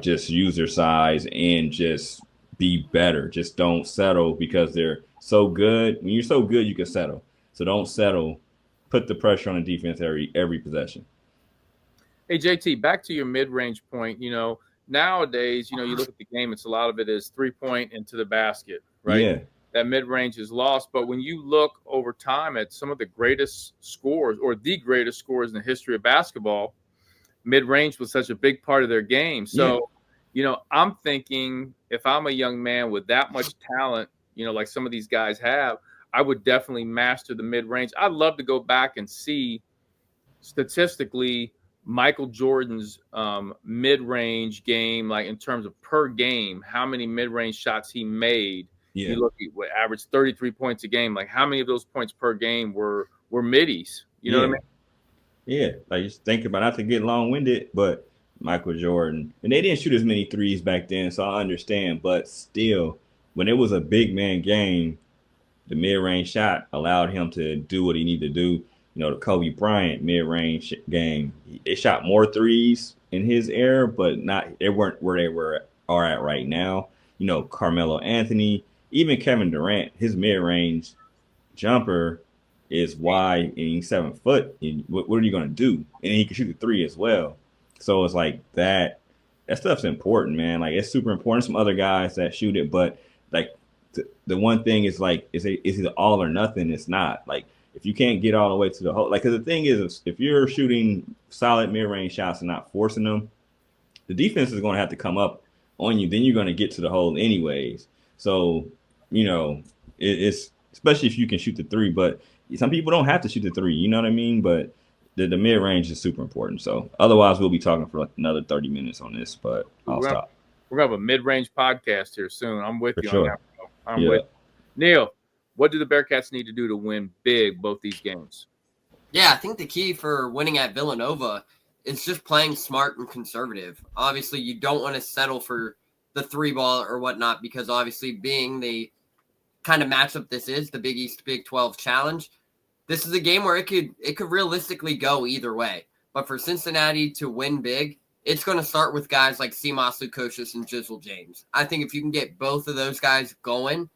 Speaker 3: just use their size and just be better. Just don't settle because they're so good. When you're so good, you can settle. So don't settle. Put the pressure on the defense every possession.
Speaker 1: Hey, JT, back to your mid-range point. Nowadays, you look at the game, a lot of it is 3-point into the basket, right?
Speaker 3: Yeah.
Speaker 1: That mid-range is lost. But when you look over time at some of the greatest scorers or the greatest scorers in the history of basketball, mid-range was such a big part of their game. So, I'm thinking if I'm a young man with that much talent, like some of these guys have, I would definitely master the mid-range. I'd love to go back and see statistically Michael Jordan's mid-range game, like in terms of per game, how many mid-range shots he made.
Speaker 3: Yeah.
Speaker 1: You look at what averaged 33 points a game. Like how many of those points per game were middies? You know what I mean?
Speaker 3: Yeah, just think about, not to get long-winded, but Michael Jordan, and they didn't shoot as many threes back then, so I understand. But still, when it was a big man game, the mid-range shot allowed him to do what he needed to do. The Kobe Bryant mid-range game, they shot more threes in his era, but they weren't where they are at right now. Carmelo Anthony, even Kevin Durant, his mid-range jumper is wide and he's 7 foot. And what are you going to do? And he can shoot the three as well. So it's like that stuff's important, man. Like it's super important. Some other guys that shoot it, but the one thing is is either all or nothing. It's not if you can't get all the way to the hole, because the thing is, if you're shooting solid mid-range shots and not forcing them, the defense is going to have to come up on you. Then you're going to get to the hole anyways. So, it's especially if you can shoot the three, but some people don't have to shoot the three, you know what I mean? But the mid-range is super important. So otherwise we'll be talking for another 30 minutes on this, but I'll stop.
Speaker 1: We're going to have a mid-range podcast here soon. I'm with you
Speaker 3: sure.
Speaker 1: on that. I'm with you. Neil, what do the Bearcats need to do to win big both these games?
Speaker 2: Yeah, I think the key for winning at Villanova is just playing smart and conservative. Obviously, you don't want to settle for the three ball or whatnot, because obviously being the kind of matchup this is, the Big East Big 12 challenge, this is a game where it could realistically go either way. But for Cincinnati to win big, it's going to start with guys like Simas Lukosius and Jizzle James. I think if you can get both of those guys going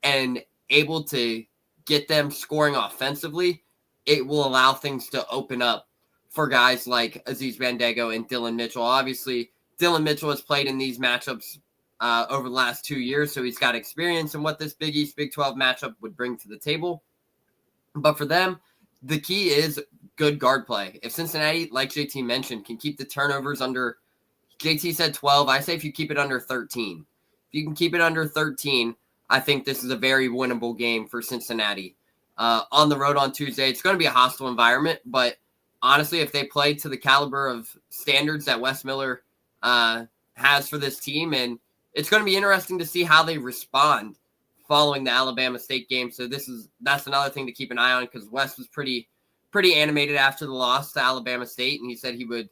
Speaker 2: and able to get them scoring offensively, it will allow things to open up for guys like Aziz Bandaogo and Dylan Mitchell. Obviously, Dylan Mitchell has played in these matchups over the last 2 years, so he's got experience in what this Big East Big 12 matchup would bring to the table. But for them, the key is good guard play. If Cincinnati, like JT mentioned, can keep the turnovers under, JT said 12, I say if you keep it under 13. If you can keep it under 13, I think this is a very winnable game for Cincinnati. on the road on Tuesday. It's going to be a hostile environment, but honestly, if they play to the caliber of standards that Wes Miller has for this team, and it's going to be interesting to see how they respond following the Alabama State game. So that's another thing to keep an eye on, because Wes was pretty animated after the loss to Alabama State, and he said he would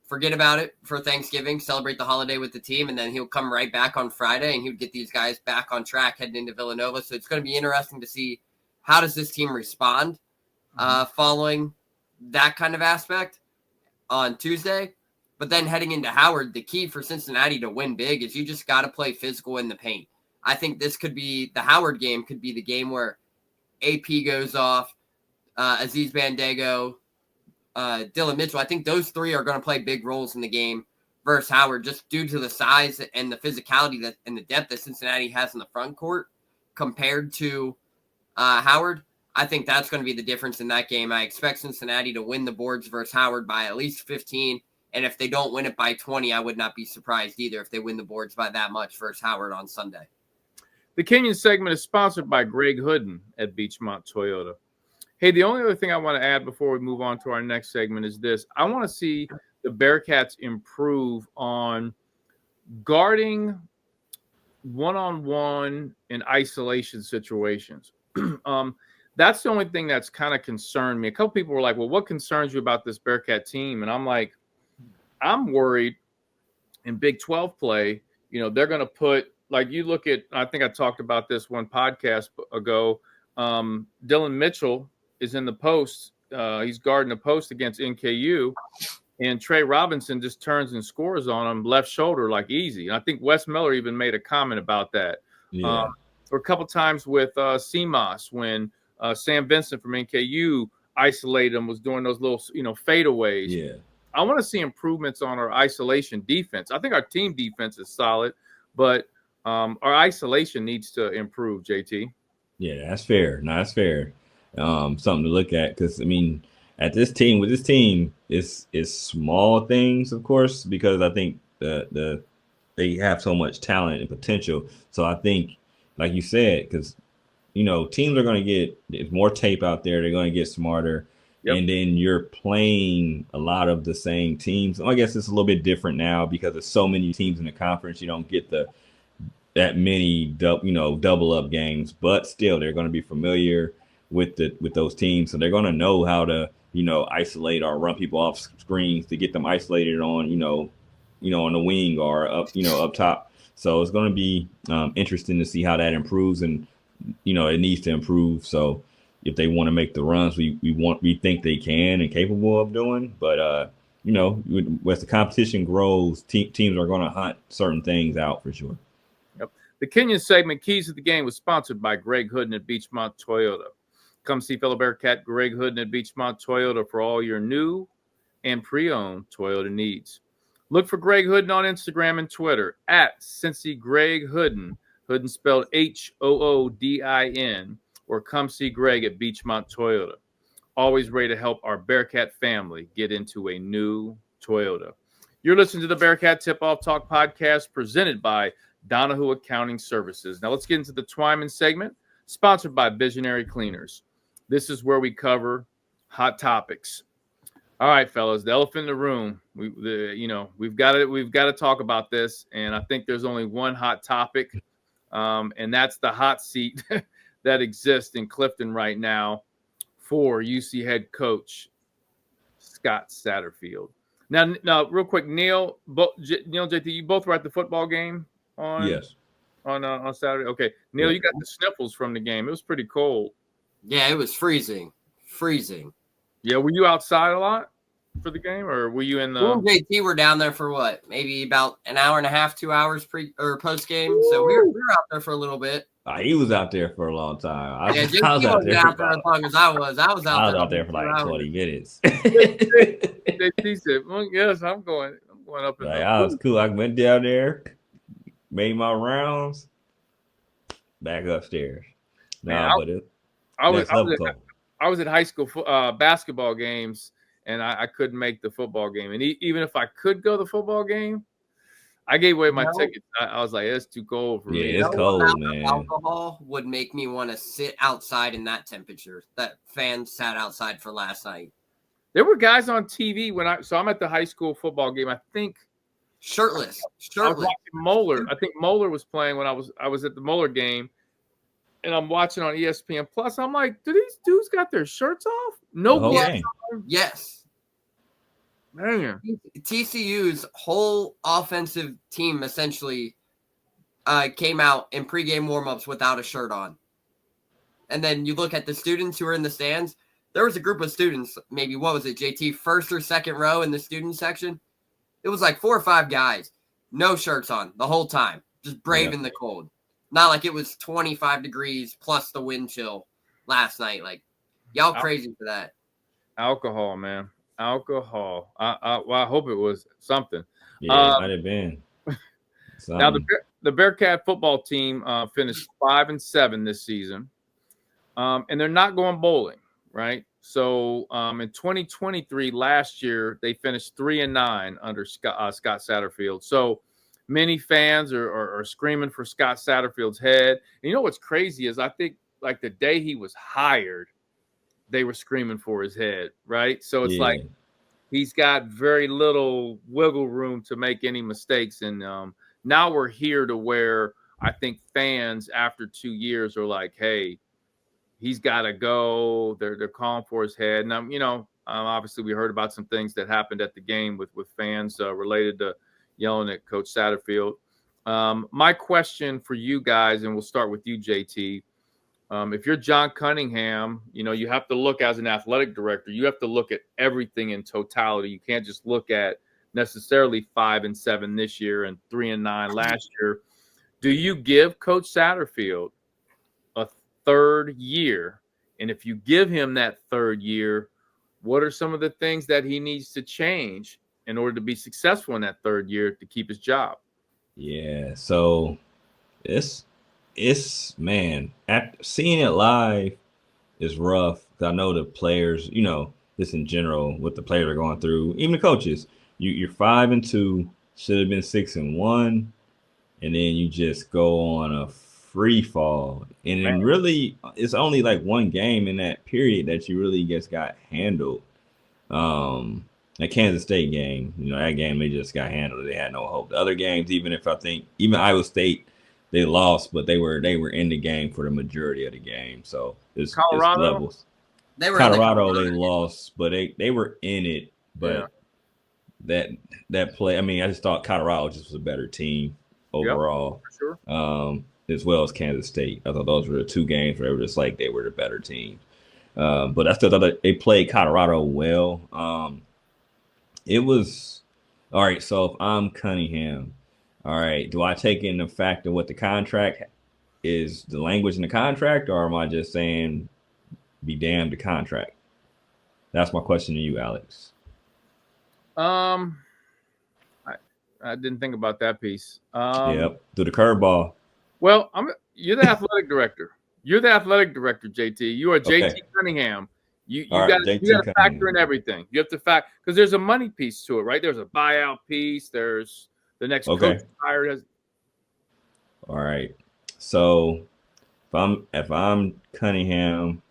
Speaker 2: forget about it for Thanksgiving, celebrate the holiday with the team, and then he'll come right back on Friday, and he would get these guys back on track heading into Villanova. So it's going to be interesting to see how does this team respond following that kind of aspect on Tuesday. But then heading into Howard, the key for Cincinnati to win big is you just got to play physical in the paint. I think this could be the Howard game, could be the game where AP goes off, Aziz Bandego, Dylan Mitchell. I think those three are going to play big roles in the game versus Howard, just due to the size and the physicality and the depth that Cincinnati has in the front court compared to Howard. I think that's going to be the difference in that game. I expect Cincinnati to win the boards versus Howard by at least 15. And if they don't win it by 20, I would not be surprised either if they win the boards by that much versus Howard on Sunday.
Speaker 1: The Kenyon segment is sponsored by Greg Hooden at Beachmont Toyota. Hey, the only other thing I want to add before we move on to our next segment is this. I want to see the Bearcats improve on guarding one-on-one and isolation situations. That's the only thing that's kind of concerned me. A couple people were like, well, what concerns you about this Bearcat team? And I'm like, I'm worried in Big 12 play, they're going to put, like, you look at, I think I talked about this one podcast ago, Dylan Mitchell is in the post. He's guarding the post against NKU, and Trey Robinson just turns and scores on him left shoulder like easy. And I think Wes Miller even made a comment about that.
Speaker 3: Yeah.
Speaker 1: Or a couple times with CMOS when Sam Vincent from NKU isolated him, was doing those little, fadeaways.
Speaker 3: Yeah.
Speaker 1: I want to see improvements on our isolation defense. I think our team defense is solid, but our isolation needs to improve, JT.
Speaker 3: Yeah, that's fair. No, that's fair. Something to look at, because, with this team, it's small things, of course, because I think they have so much talent and potential. So I think, like you said, because, teams are going to get, there's more tape out there. They're going to get smarter. Yep. And then you're playing a lot of the same teams. I guess it's a little bit different now because there's so many teams in the conference. You don't get that many double up games, but still they're going to be familiar with those teams, so they're going to know how to isolate or run people off screens to get them isolated on on the wing or up top. So it's going to be interesting to see how that improves, and it needs to improve. So if they want to make the runs we think they can and capable of doing, but as the competition grows, teams are going to hunt certain things out for sure.
Speaker 1: Yep. The Kenyon segment, Keys to the Game, was sponsored by Greg Hooden at Beachmont Toyota. Come see fellow Bearcat Greg Hooden at Beachmont Toyota for all your new and pre-owned Toyota needs. Look for Greg Hooden on Instagram and Twitter at Cincy Greg Hooden, Hooden spelled Hoodin, or come see Greg at Beachmont Toyota. Always ready to help our Bearcat family get into a new Toyota. You're listening to the Bearcat Tip-Off Talk podcast presented by Donahue Accounting Services. Now let's get into the Twyman segment, sponsored by Visionary Cleaners. This is where we cover hot topics. All right, fellas, the elephant in the room. We've got to talk about this, and I think there's only one hot topic, and that's the hot seat that exists in Clifton right now for UC head coach Scott Satterfield. Now, real quick, Neil, JT, you both were at the football game on
Speaker 3: Yes
Speaker 1: on Saturday. Okay, Neil, you got the sniffles from the game. It was pretty cold.
Speaker 2: Yeah, it was freezing.
Speaker 1: Yeah, were you outside a lot for the game, or were you in the?
Speaker 2: Well, JT were down there for what? Maybe about an hour and a half, 2 hours post game. So we were out there for a little bit.
Speaker 3: He was out there for a long time. I was
Speaker 2: out there as long as I was. I was
Speaker 3: out there for like 20 minutes.
Speaker 1: JT said, "Well, yes, I'm going up."
Speaker 3: I was cool. I went down there, made my rounds, back upstairs. I
Speaker 1: was at high school basketball games, and I couldn't make the football game. And even if I could go to the football game, I gave away my tickets. I was like, it's too cold for me.
Speaker 3: Yeah, it's cold, man.
Speaker 2: Alcohol would make me want to sit outside in that temperature that fans sat outside for last night.
Speaker 1: There were guys on TV so I'm at the high school football game. I think
Speaker 2: shirtless.
Speaker 1: I was watching Moeller. I think Moeller was playing when I was at the Moeller game, and I'm watching on ESPN Plus. I'm like, do these dudes got their shirts off? No gloves on?
Speaker 2: Yes.
Speaker 1: Man.
Speaker 2: TCU's whole offensive team essentially came out in pregame warmups without a shirt on. And then you look at the students who are in the stands. There was a group of students, maybe, what was it, JT, first or second row in the student section? It was like 4 or 5 guys, no shirts on the whole time, just braving the cold. Not like it was 25 degrees plus the wind chill last night. Like, y'all crazy for that.
Speaker 1: Alcohol, man. Alcohol. I hope it was something.
Speaker 3: Yeah, it might have been.
Speaker 1: Now, the Bearcat football team finished 5-7 this season, and they're not going bowling, right? So in 2023, last year, they finished 3-9 under Scott Satterfield. So many fans are screaming for Scott Satterfield's head. And you know what's crazy is I think like the day he was hired, they were screaming for his head, right? So it's like he's got very little wiggle room to make any mistakes. And now we're here to where I think fans after 2 years are like, hey, he's got to go. They're calling for his head. And, obviously we heard about some things that happened at the game with fans related to yelling at Coach Satterfield. My question for you guys, and we'll start with you, JT. If you're John Cunningham, you have to look as an athletic director. You have to look at everything in totality. You can't just look at necessarily 5-7 this year and 3-9 last year. Do you give Coach Satterfield a third year? And if you give him that third year, what are some of the things that he needs to change in order to be successful in that third year to keep his job?
Speaker 3: Yeah. So it's man, seeing it live is rough. I know the players, this in general, what the players are going through, even the coaches. You're 5-2, should have been 6-1, and then you just go on a free fall. And then really, it's only like one game in that period that you really just got handled. That Kansas State game, that game they just got handled. They had no hope. The other games, even Iowa State, they lost, but they were in the game for the majority of the game. So it's levels. Colorado, they lost, but they were in it. But that play, I just thought Colorado just was a better team overall.
Speaker 1: Yep, for sure.
Speaker 3: As well as Kansas State. I thought those were the 2 games where it was just like they were the better team. But I still thought that they played Colorado well. It was all right. So if I'm Cunningham, all right, do I take in the fact of what the contract is, the language in the contract, or am I just saying be damned the contract? That's my question to you, Alex.
Speaker 1: I didn't think about that piece.
Speaker 3: Yep, do the curveball.
Speaker 1: Well, you're the athletic director. You're the athletic director, JT. You are JT Cunningham. You got to factor in everything. You have to because there's a money piece to it, right? There's a buyout piece. There's the next coach hired.
Speaker 3: All right. So if I'm Cunningham,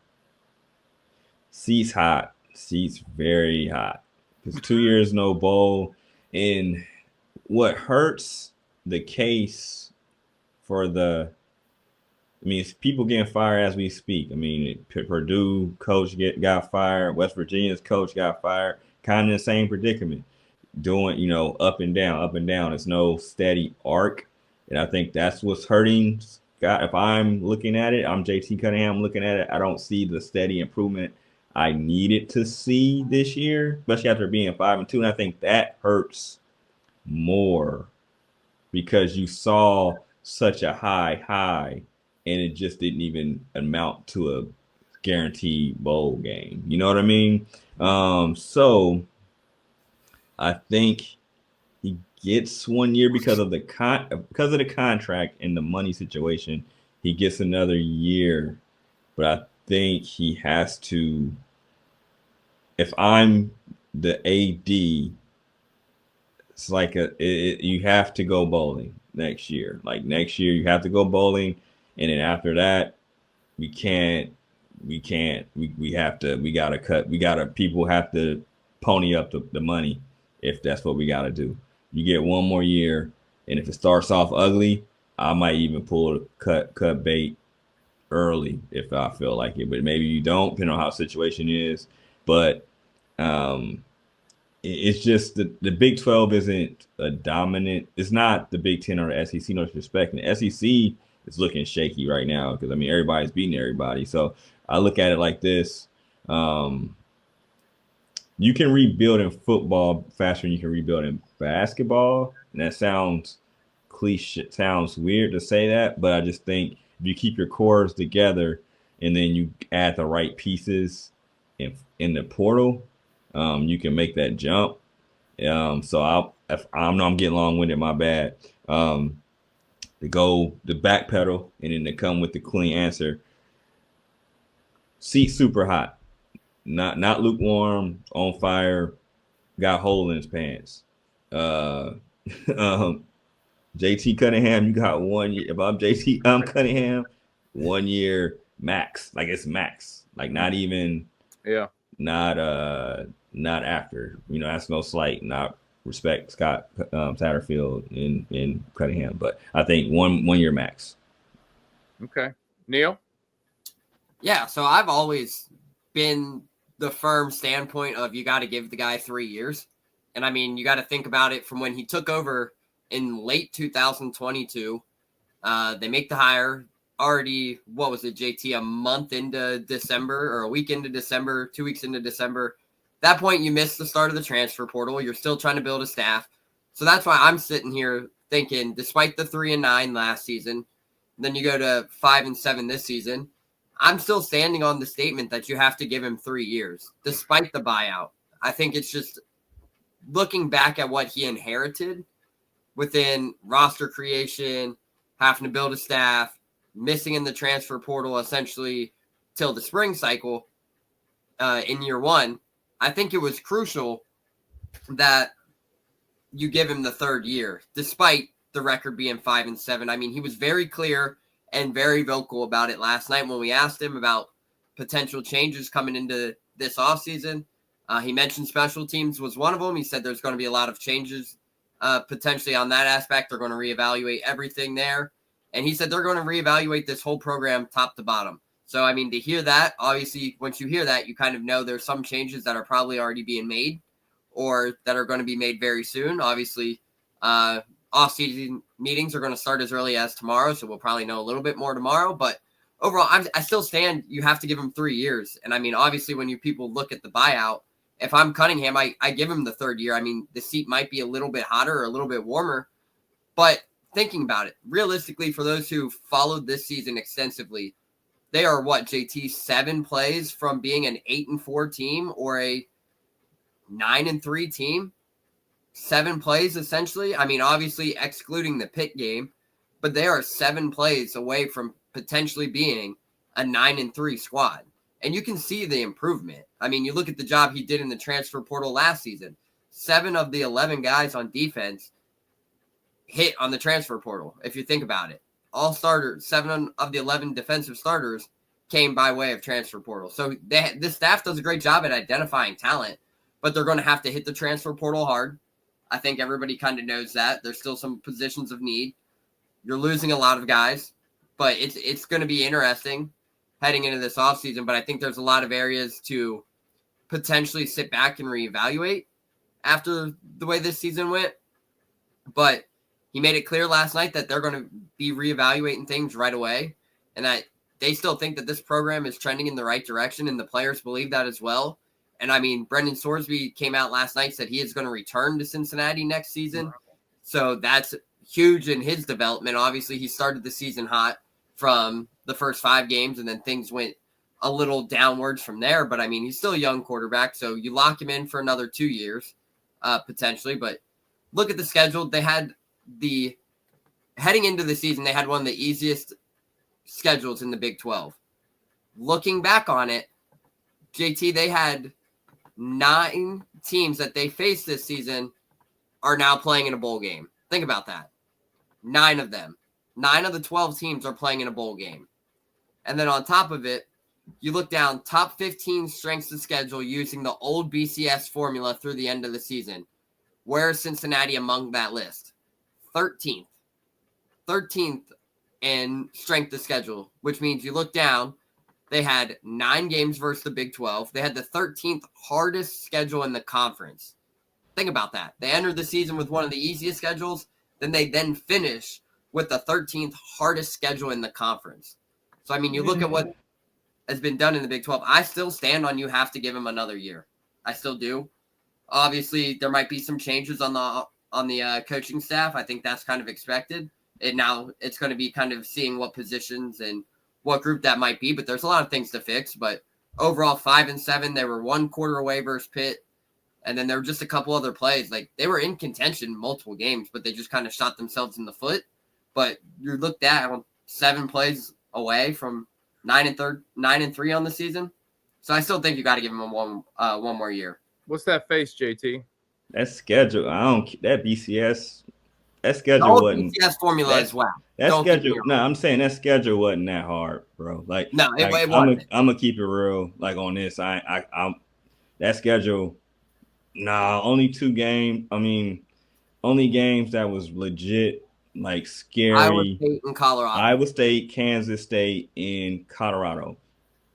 Speaker 3: seats hot. Seats very hot. Because 2 years no bowl. And what hurts the case for it's people getting fired as we speak. Purdue coach got fired. West Virginia's coach got fired. Kind of in the same predicament. Doing, up and down. It's no steady arc. And I think that's what's hurting Scott. If I'm looking at it, I'm JT Cunningham looking at it. I don't see the steady improvement I needed to see this year, especially after being 5-2. And I think that hurts more because you saw such a high, and it just didn't even amount to a guaranteed bowl game. You know what I mean? So I think he gets 1 year because of the contract and the money situation. He gets another year, but I think he has to. If I'm the AD, it's like you have to go bowling next year. Like next year, you have to go bowling, and then after that, we gotta cut. People have to pony up the money if that's what we gotta do. You get one more year, and if it starts off ugly, I might even cut bait early if I feel like it. But maybe you don't, depending on how the situation is. But it's just the Big 12 isn't a dominant. It's not the Big 10 or the SEC. No disrespect. And the SEC is looking shaky right now because everybody's beating everybody. So I look at it like this: you can rebuild in football faster than you can rebuild in basketball, and that sounds cliche. Sounds weird to say that, but I just think if you keep your cores together and then you add the right pieces in the portal, you can make that jump. So I know I'm getting long-winded, my bad. To backpedal and then to come with the clean answer. Seat super hot, not lukewarm, on fire, got hole in his pants. JT Cunningham, you got 1 year. If I'm JT Cunningham, 1 year max. Like it's max. Like not even.
Speaker 1: Yeah.
Speaker 3: Not after. That's no slight. Not respect Scott Satterfield in Cunningham, but I think one year max.
Speaker 1: Okay, Neil.
Speaker 2: Yeah, so I've always been the firm standpoint of you got to give the guy 3 years, and you got to think about it from when he took over in late 2022. They make the hire. Already, what was it, JT, a month into December or a week into December, 2 weeks into December. At that point, you missed the start of the transfer portal. You're still trying to build a staff. So that's why I'm sitting here thinking, despite the 3-9 last season, then you go to 5-7 this season, I'm still standing on the statement that you have to give him 3 years, despite the buyout. I think it's just looking back at what he inherited within roster creation, having to build a staff, missing in the transfer portal essentially till the spring cycle in year one. I think it was crucial that you give him the 3rd year, despite the record being 5-7. He was very clear and very vocal about it last night when we asked him about potential changes coming into this offseason. He mentioned special teams was one of them. He said there's going to be a lot of changes potentially on that aspect. They're going to reevaluate everything there. And he said they're going to reevaluate this whole program top to bottom. So, to hear that, obviously, once you hear that, you kind of know there's some changes that are probably already being made or that are going to be made very soon. Obviously, off-season meetings are going to start as early as tomorrow, so we'll probably know a little bit more tomorrow. But overall, I still stand you have to give him 3 years. And, obviously, when people look at the buyout, if I'm Cunningham, I give him the 3rd year. The seat might be a little bit hotter or a little bit warmer, but thinking about it, realistically, for those who followed this season extensively, they are JT, 7 plays from being an 8-4 team or a 9-3 team. 7 plays, essentially. Obviously excluding the Pitt game, but they are 7 plays away from potentially being a 9-3 squad. And you can see the improvement. You look at the job he did in the transfer portal last season. 7 of the 11 guys on defense hit on the transfer portal, if you think about it. All starters, 7 of the 11 defensive starters came by way of transfer portal. So this staff does a great job at identifying talent, but they're going to have to hit the transfer portal hard. I think everybody kind of knows that. There's still some positions of need. You're losing a lot of guys, but it's going to be interesting heading into this offseason. But I think there's a lot of areas to potentially sit back and reevaluate after the way this season went. But he made it clear last night that they're going to be reevaluating things right away, and that they still think that this program is trending in the right direction, and the players believe that as well. And Brendan Sorsby came out last night, said he is going to return to Cincinnati next season. So that's huge in his development. Obviously, he started the season hot from the first 5 games, and then things went a little downwards from there. But he's still a young quarterback, so you lock him in for another 2 years potentially. But look at the schedule. They had heading into the season, they had one of the easiest schedules in the Big 12. Looking back on it, JT, they had 9 teams that they faced this season are now playing in a bowl game. Think about that. 9 of them. 9 of the 12 teams are playing in a bowl game. And then on top of it, you look down, top 15 strengths of schedule using the old BCS formula through the end of the season. Where is Cincinnati among that list? 13th. 13th in strength of schedule, which means you look down, they had 9 games versus the Big 12. They had the 13th hardest schedule in the conference. Think about that. They entered the season with one of the easiest schedules, then they finish with the 13th hardest schedule in the conference. So, I mean, you look at what has been done in the Big 12. I still stand on you have to give him another year. I still do. Obviously, there might be some changes on the coaching staff. I think that's kind of expected. It's going to be kind of seeing what positions and what group that might be, but there's a lot of things to fix. But overall, 5-7, they were 1 quarter away versus Pitt. And then there were just a couple other plays. Like, they were in contention multiple games, but they just kind of shot themselves in the foot. But you looked at 7 plays away from 9-3 on the season. So I still think you got to give him one more year.
Speaker 1: What's that face, JT?
Speaker 3: That schedule, that BCS, that schedule wasn't.
Speaker 2: BCS formula as well.
Speaker 3: That schedule, I'm saying that schedule wasn't that hard, bro. Like,
Speaker 2: no, it wasn't.
Speaker 3: I'm gonna keep it real. Like on this, I'm that schedule. Nah, only 2 games. I mean, only games that was legit, like scary.
Speaker 2: Iowa State and Colorado.
Speaker 3: Iowa State, Kansas State, and Colorado.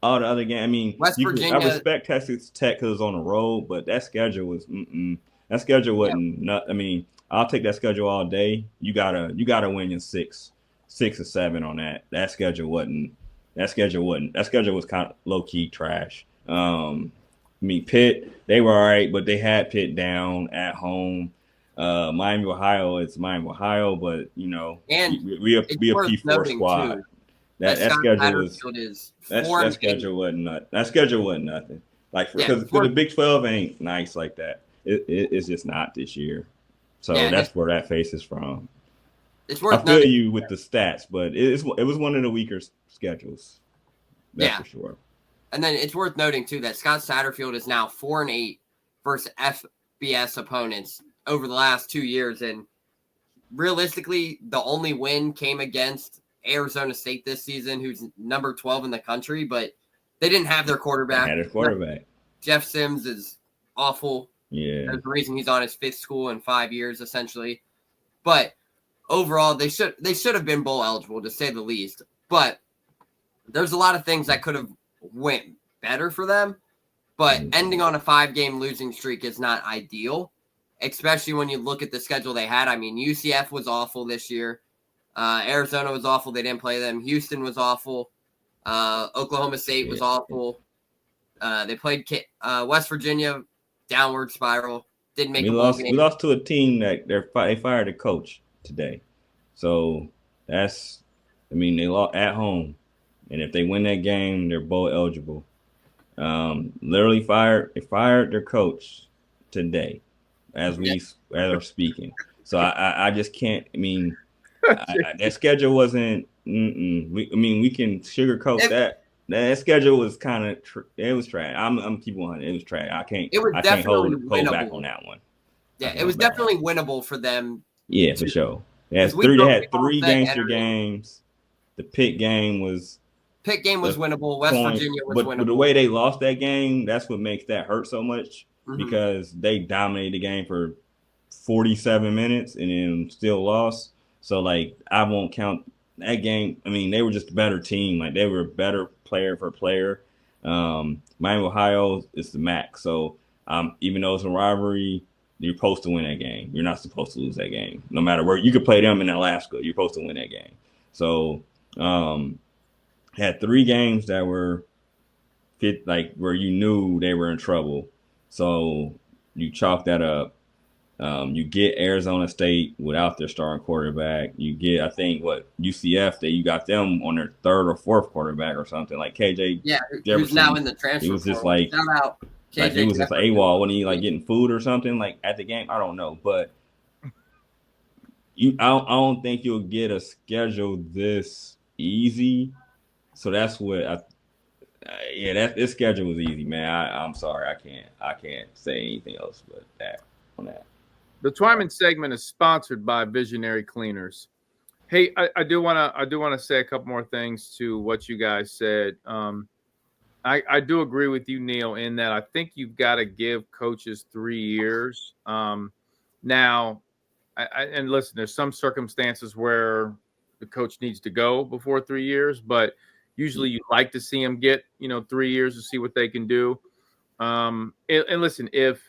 Speaker 3: All the other games, I mean,
Speaker 2: West Virginia.
Speaker 3: I respect Texas Tech because it's on the road, but that schedule was that schedule wasn't. Not, I mean, I'll take that schedule all day. You gotta win in 6 or 7 on that. That schedule wasn't. That schedule was kind of low key trash. I mean, Pitt, they were all right, but they had Pitt down at home. Miami, Ohio, it's Miami, Ohio, but you know,
Speaker 2: and
Speaker 3: we a P4 squad.
Speaker 2: Too,
Speaker 3: that schedule wasn't nothing. Like because the Big 12 ain't nice like that. It's just not this year. So that's where that face is from.
Speaker 2: It's worth
Speaker 3: I feel you with the stats, but it was one of the weaker schedules. That's for sure.
Speaker 2: And then it's worth noting too that Scott Satterfield is now 4-8 versus FBS opponents over the last 2 years, and realistically, the only win came against Arizona State this season, who's number 12 in the country, but they didn't have their quarterback. Jeff Sims is awful.
Speaker 3: Yeah.
Speaker 2: There's the reason he's on his 5th school in 5 years, essentially. But overall, they should have been bowl eligible, to say the least. But there's a lot of things that could have went better for them. But ending on a 5-game losing streak is not ideal, especially when you look at the schedule they had. I mean, UCF was awful this year. Arizona was awful. They didn't play them. Houston was awful. Oklahoma State was awful. They played West Virginia, downward spiral. Didn't make a bowl game.
Speaker 3: We lost to a team that they fired a coach today. So that's, I mean, they lost at home. And if they win that game, they're bowl eligible. Literally fired their coach today as we are speaking. So I just can't, I mean, that schedule wasn't. We can sugarcoat that. That schedule was kind of. It was trash. I'm keep on. It was trash. I can't hold back on that one.
Speaker 2: Yeah, it was definitely winnable for them.
Speaker 3: Yeah, for sure. They had 3 gangster games. The Pitt game was.
Speaker 2: Pitt game was winnable. West Virginia was winnable.
Speaker 3: But the way they lost that game, that's what makes that hurt so much because they dominated the game for 47 minutes and then still lost. So, like, I won't count that game. I mean, they were just a better team. Like, they were a better player for player. Miami, Ohio is the MAC. So, even though it's a rivalry, you're supposed to win that game. You're not supposed to lose that game. No matter where. You could play them in Alaska. You're supposed to win that game. So, had 3 games that were where you knew they were in trouble. So, you chalk that up. You get Arizona State without their starting quarterback. You get, I think, UCF, that you got them on their 3rd or 4th quarterback or something. Like KJ Jefferson,
Speaker 2: who's now in the transfer.
Speaker 3: He was just like,
Speaker 2: shout out KJ
Speaker 3: like he was just
Speaker 2: Jefferson.
Speaker 3: AWOL. Wasn't he like getting food or something like at the game? I don't know, but I don't think you'll get a schedule this easy. So that's what this schedule was easy, man. I'm sorry, I can't say anything else but that on that.
Speaker 1: The Twyman segment is sponsored by Visionary Cleaners. Hey, I do want to say a couple more things to what you guys said. I do agree with you, Neil, in that I think you've got to give coaches 3 years. Now, and listen, there's some circumstances where the coach needs to go before 3 years, but usually you like to see them get 3 years to see what they can do. And listen, if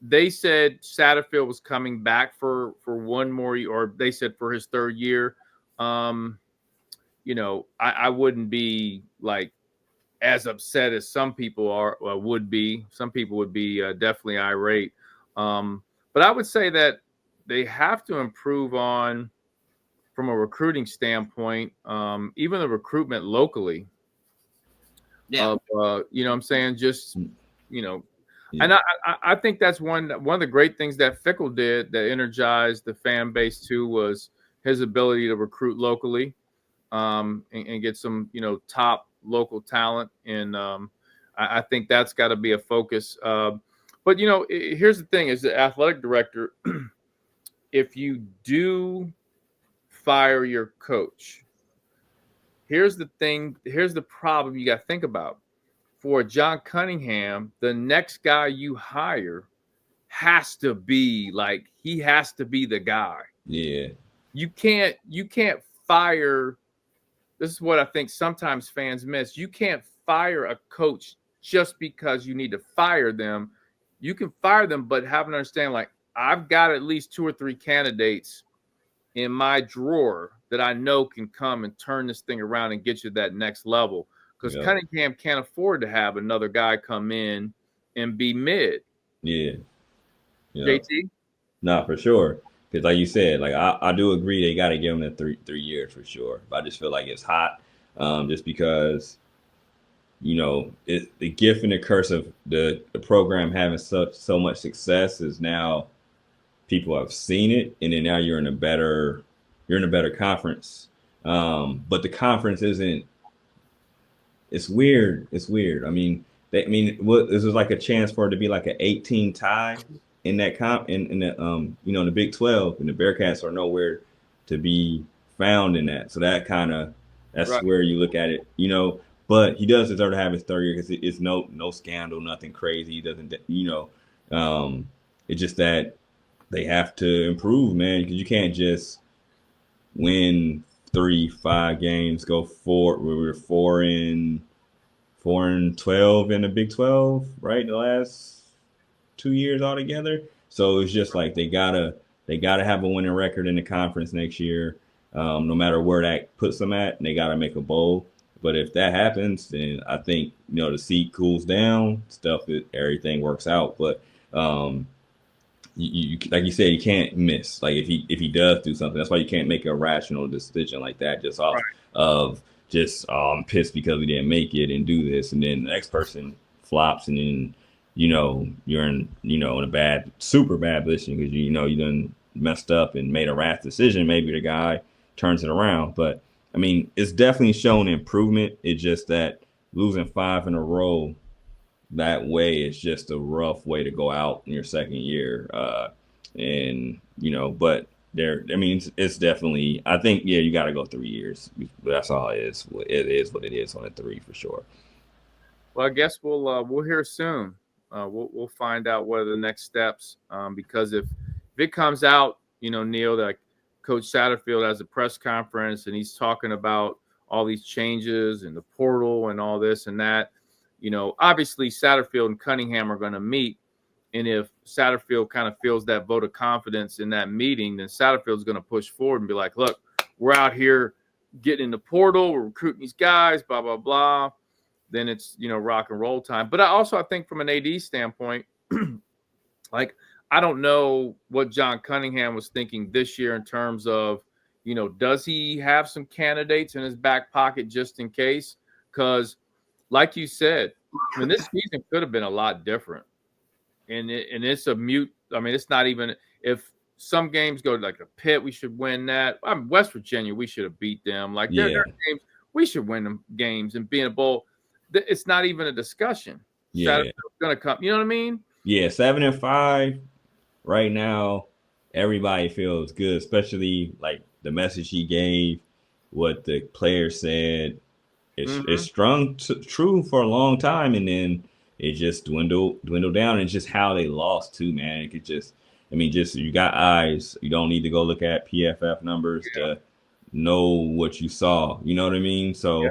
Speaker 1: they said Satterfield was coming back for one more year, or they said for his 3rd year, I wouldn't be like as upset as some people would be. Some people would be definitely irate. But I would say that they have to improve on, from a recruiting standpoint, even the recruitment locally.
Speaker 2: Yeah.
Speaker 1: You know what I'm saying? Just, and I think that's one of the great things that Fickle did that energized the fan base too, was his ability to recruit locally, and get some, top local talent. And I think that's got to be a focus. But, here's the thing: as the athletic director, if you do fire your coach, here's the problem you got to think about. For John Cunningham, the next guy you hire has to be the guy.
Speaker 3: Yeah.
Speaker 1: You can't fire. This is what I think sometimes fans miss. You can't fire a coach just because you need to fire them. You can fire them, but have an understanding, like, I've got at least 2 or 3 candidates in my drawer that I know can come and turn this thing around and get you that next level. Because Cunningham can't afford to have another guy come in and be mid.
Speaker 3: Yeah.
Speaker 1: JT?
Speaker 3: No, for sure. Because like you said, like I do agree they got to give him that 3 years for sure. But I just feel like it's hot, just because, it's the gift and the curse of the program having so much success is now people have seen it, and then now you're in a better conference. But the conference isn't. It's weird. This was like a chance for it to be like an 18 tie in that in the in the Big 12, and the Bearcats are nowhere to be found in that. So that's right. Where you look at it, But he does deserve to have his 3rd year because it's no scandal, nothing crazy. He doesn't, it's just that they have to improve, man, because you can't just win 3-5 games, go 4. We were 4-12 in the Big 12, right? The last 2 years altogether. So it's just like they gotta have a winning record in the conference next year, no matter where that puts them at. And they gotta make a bowl. But if that happens, then I think the seat cools down, everything works out. But you like you said, you can't miss. Like if he does do something, that's why you can't make a rational decision like that just off of just I'm pissed because we didn't make it and do this, and then the next person flops, and then you're in in a super bad position because you done messed up and made a rash decision. Maybe the guy turns it around, but it's definitely shown improvement. It's just that losing 5 in a row that way is just a rough way to go out in your 2nd year. But it's definitely, I think, you got to go 3 years. That's all it is. It is what it is on a 3 for sure.
Speaker 1: Well, I guess we'll hear soon. We'll find out what are the next steps. Because if it comes out, Neil, that Coach Satterfield has a press conference and he's talking about all these changes and the portal and all this and that, obviously Satterfield and Cunningham are going to meet. And if Satterfield kind of feels that vote of confidence in that meeting, then Satterfield's going to push forward and be like, look, we're out here getting in the portal, we're recruiting these guys, blah, blah, blah. Then it's, rock and roll time. But I think from an AD standpoint, like, I don't know what John Cunningham was thinking this year in terms of, does he have some candidates in his back pocket just in case? Because like you said, this season could have been a lot different. And it's a mute. It's not even, if some games go to like a Pitt, we should win that. West Virginia, we should have beat them. Like their games, we should win them games and be in a bowl. It's not even a discussion.
Speaker 3: Yeah,
Speaker 1: Saturday's gonna come. You know what I mean?
Speaker 3: Yeah, 7-5. right now, everybody feels good, especially like the message he gave, what the players said. It's strung true for a long time, and then it just dwindled down. And just how they lost too, man. It could just, I mean, just you got eyes. You don't need to go look at PFF numbers to know what you saw. You know what I mean? So,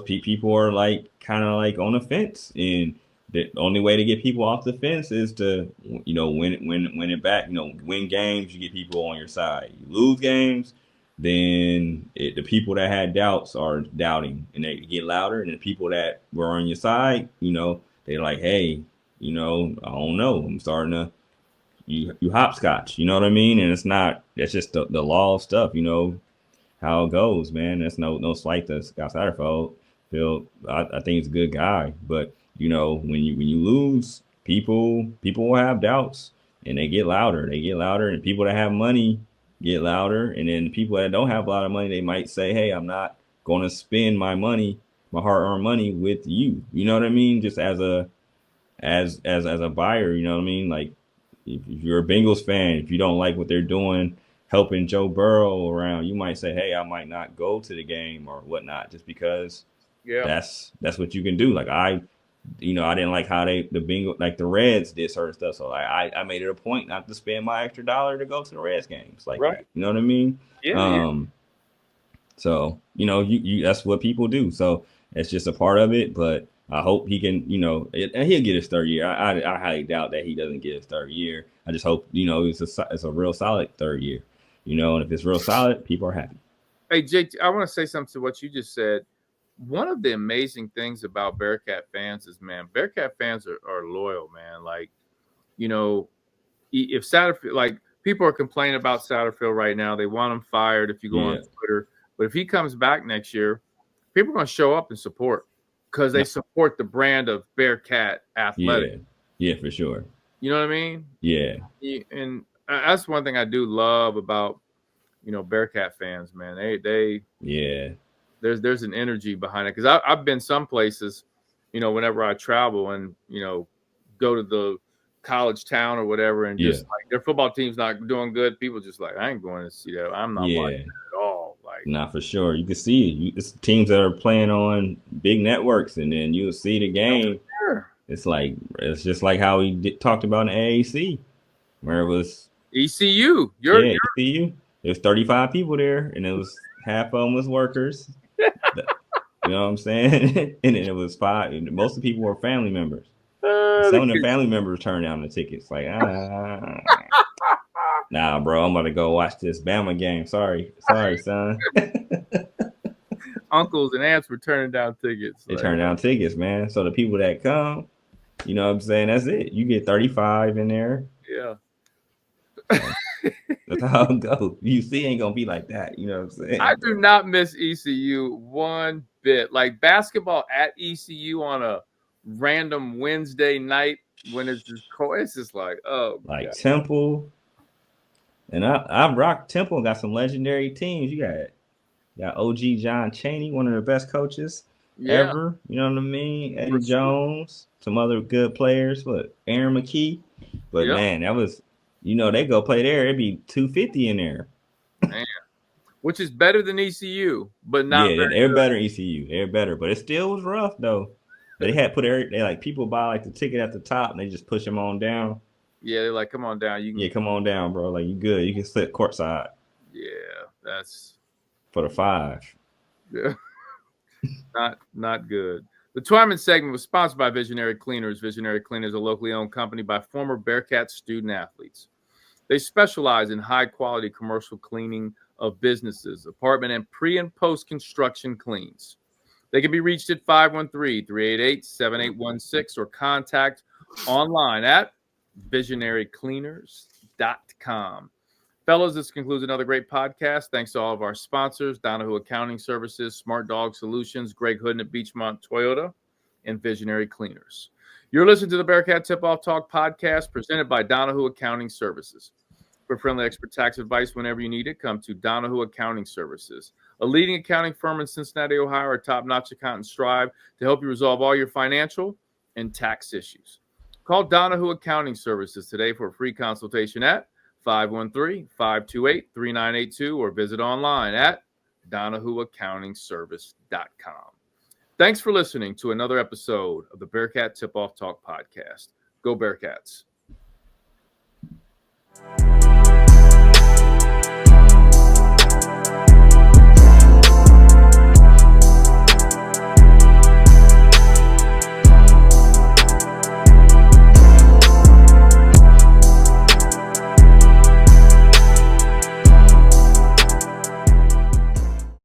Speaker 3: people are like kind of like on the fence, and the only way to get people off the fence is to, win it back. Win games, you get people on your side. You lose games, then the people that had doubts are doubting, and they get louder. And the people that were on your side, they're like, hey, I don't know. I'm starting to you hopscotch. You know what I mean? And that's just the law of stuff. How it goes, man. That's no slight to Scott Satterfield. I think he's a good guy, but when you lose, people will have doubts, and they get louder. They get louder, and people that have money get louder, and then people that don't have a lot of money, they might say, "Hey, I'm not going to spend my money, my hard-earned money, with you." You know what I mean? Just as a buyer, you know what I mean? Like if you're a Bengals fan, if you don't like what they're doing, helping Joe Burrow around, you might say, "Hey, I might not go to the game or whatnot," just because that's what you can do. Like I didn't like how the Bengals, like the Reds, did certain stuff. So I made it a point not to spend my extra $1 to go to the Reds games. Like that. You know what I mean?
Speaker 1: Yeah.
Speaker 3: So you that's what people do. So it's just a part of it. But I hope he can, and he'll get his third year. I highly doubt that he doesn't get his third year. I just hope it's a real solid third year. And if it's real solid, people are happy.
Speaker 1: Hey, JT, I want to say something to what you just said. One of the amazing things about Bearcat fans is, man, Bearcat fans are loyal, man. Like, if Satterfield, like people are complaining about Satterfield right now, they want him fired if you go on Twitter. But if he comes back next year, people are going to show up and support because they support the brand of Bearcat athletic.
Speaker 3: Yeah, for sure.
Speaker 1: You know what I mean?
Speaker 3: Yeah.
Speaker 1: And that's one thing I do love about, Bearcat fans, man. There's an energy behind it, because I've been some places, whenever I travel and go to the college town or whatever, and just like their football team's not doing good, people just like, I ain't going to see that. I'm not watching that at all. Like,
Speaker 3: not for sure. You can see it. It's teams that are playing on big networks, and then you'll see the game. It's just like how we talked about in AAC, where it was
Speaker 1: ECU.
Speaker 3: ECU. There's 35 people there, and it was half of them was workers. You know what I'm saying? And then it was 5. And most of the people were family members. Some of the family members turned down the tickets. Like, nah, bro, I'm about to go watch this Bama game. Sorry, son.
Speaker 1: Uncles and aunts were turning down tickets.
Speaker 3: They turned down tickets, man. So the people that come, you know what I'm saying? That's it. You get 35 in there.
Speaker 1: Yeah.
Speaker 3: That's how it goes. UC ain't gonna be like that. You know what I'm saying?
Speaker 1: I do not miss ECU one bit. Like basketball at ECU on a random Wednesday night when it's just cold. It's just like,
Speaker 3: like God. Temple. And I've rocked Temple and got some legendary teams. You got OG John Chaney, one of the best coaches ever. You know what I mean? Eddie Jones, some other good players. Aaron McKee. But man, that was, they go play there. It'd be 250 in there.
Speaker 1: Man. Which is better than ECU, but not.
Speaker 3: Yeah, they're better than ECU. They're better, but it still was rough though. They had people buy like the ticket at the top, and they just push them on down.
Speaker 1: Yeah, they're like, come on down.
Speaker 3: Come on down, bro. Like, you good. You can sit courtside.
Speaker 1: Yeah, that's
Speaker 3: for the 5.
Speaker 1: Yeah. Not good. The Twyman segment was sponsored by Visionary Cleaners. Visionary Cleaners, a locally owned company by former Bearcat student athletes. They specialize in high-quality commercial cleaning of businesses, apartment, and pre- and post-construction cleans. They can be reached at 513-388-7816 or contact online at visionarycleaners.com. Fellas, this concludes another great podcast. Thanks to all of our sponsors, Donahue Accounting Services, Smart Dog Solutions, Greg Hooden at Beachmont Toyota, and Visionary Cleaners. You're listening to the Bearcat Tip-Off Talk podcast presented by Donahue Accounting Services. For friendly expert tax advice whenever you need it, come to Donahue Accounting Services, a leading accounting firm in Cincinnati, Ohio. Our top-notch accountants strive to help you resolve all your financial and tax issues. Call Donahue Accounting Services today for a free consultation at 513-528-3982 or visit online at DonahueAccountingService.com. Thanks for listening to another episode of the Bearcat Tip-Off Talk podcast. Go Bearcats.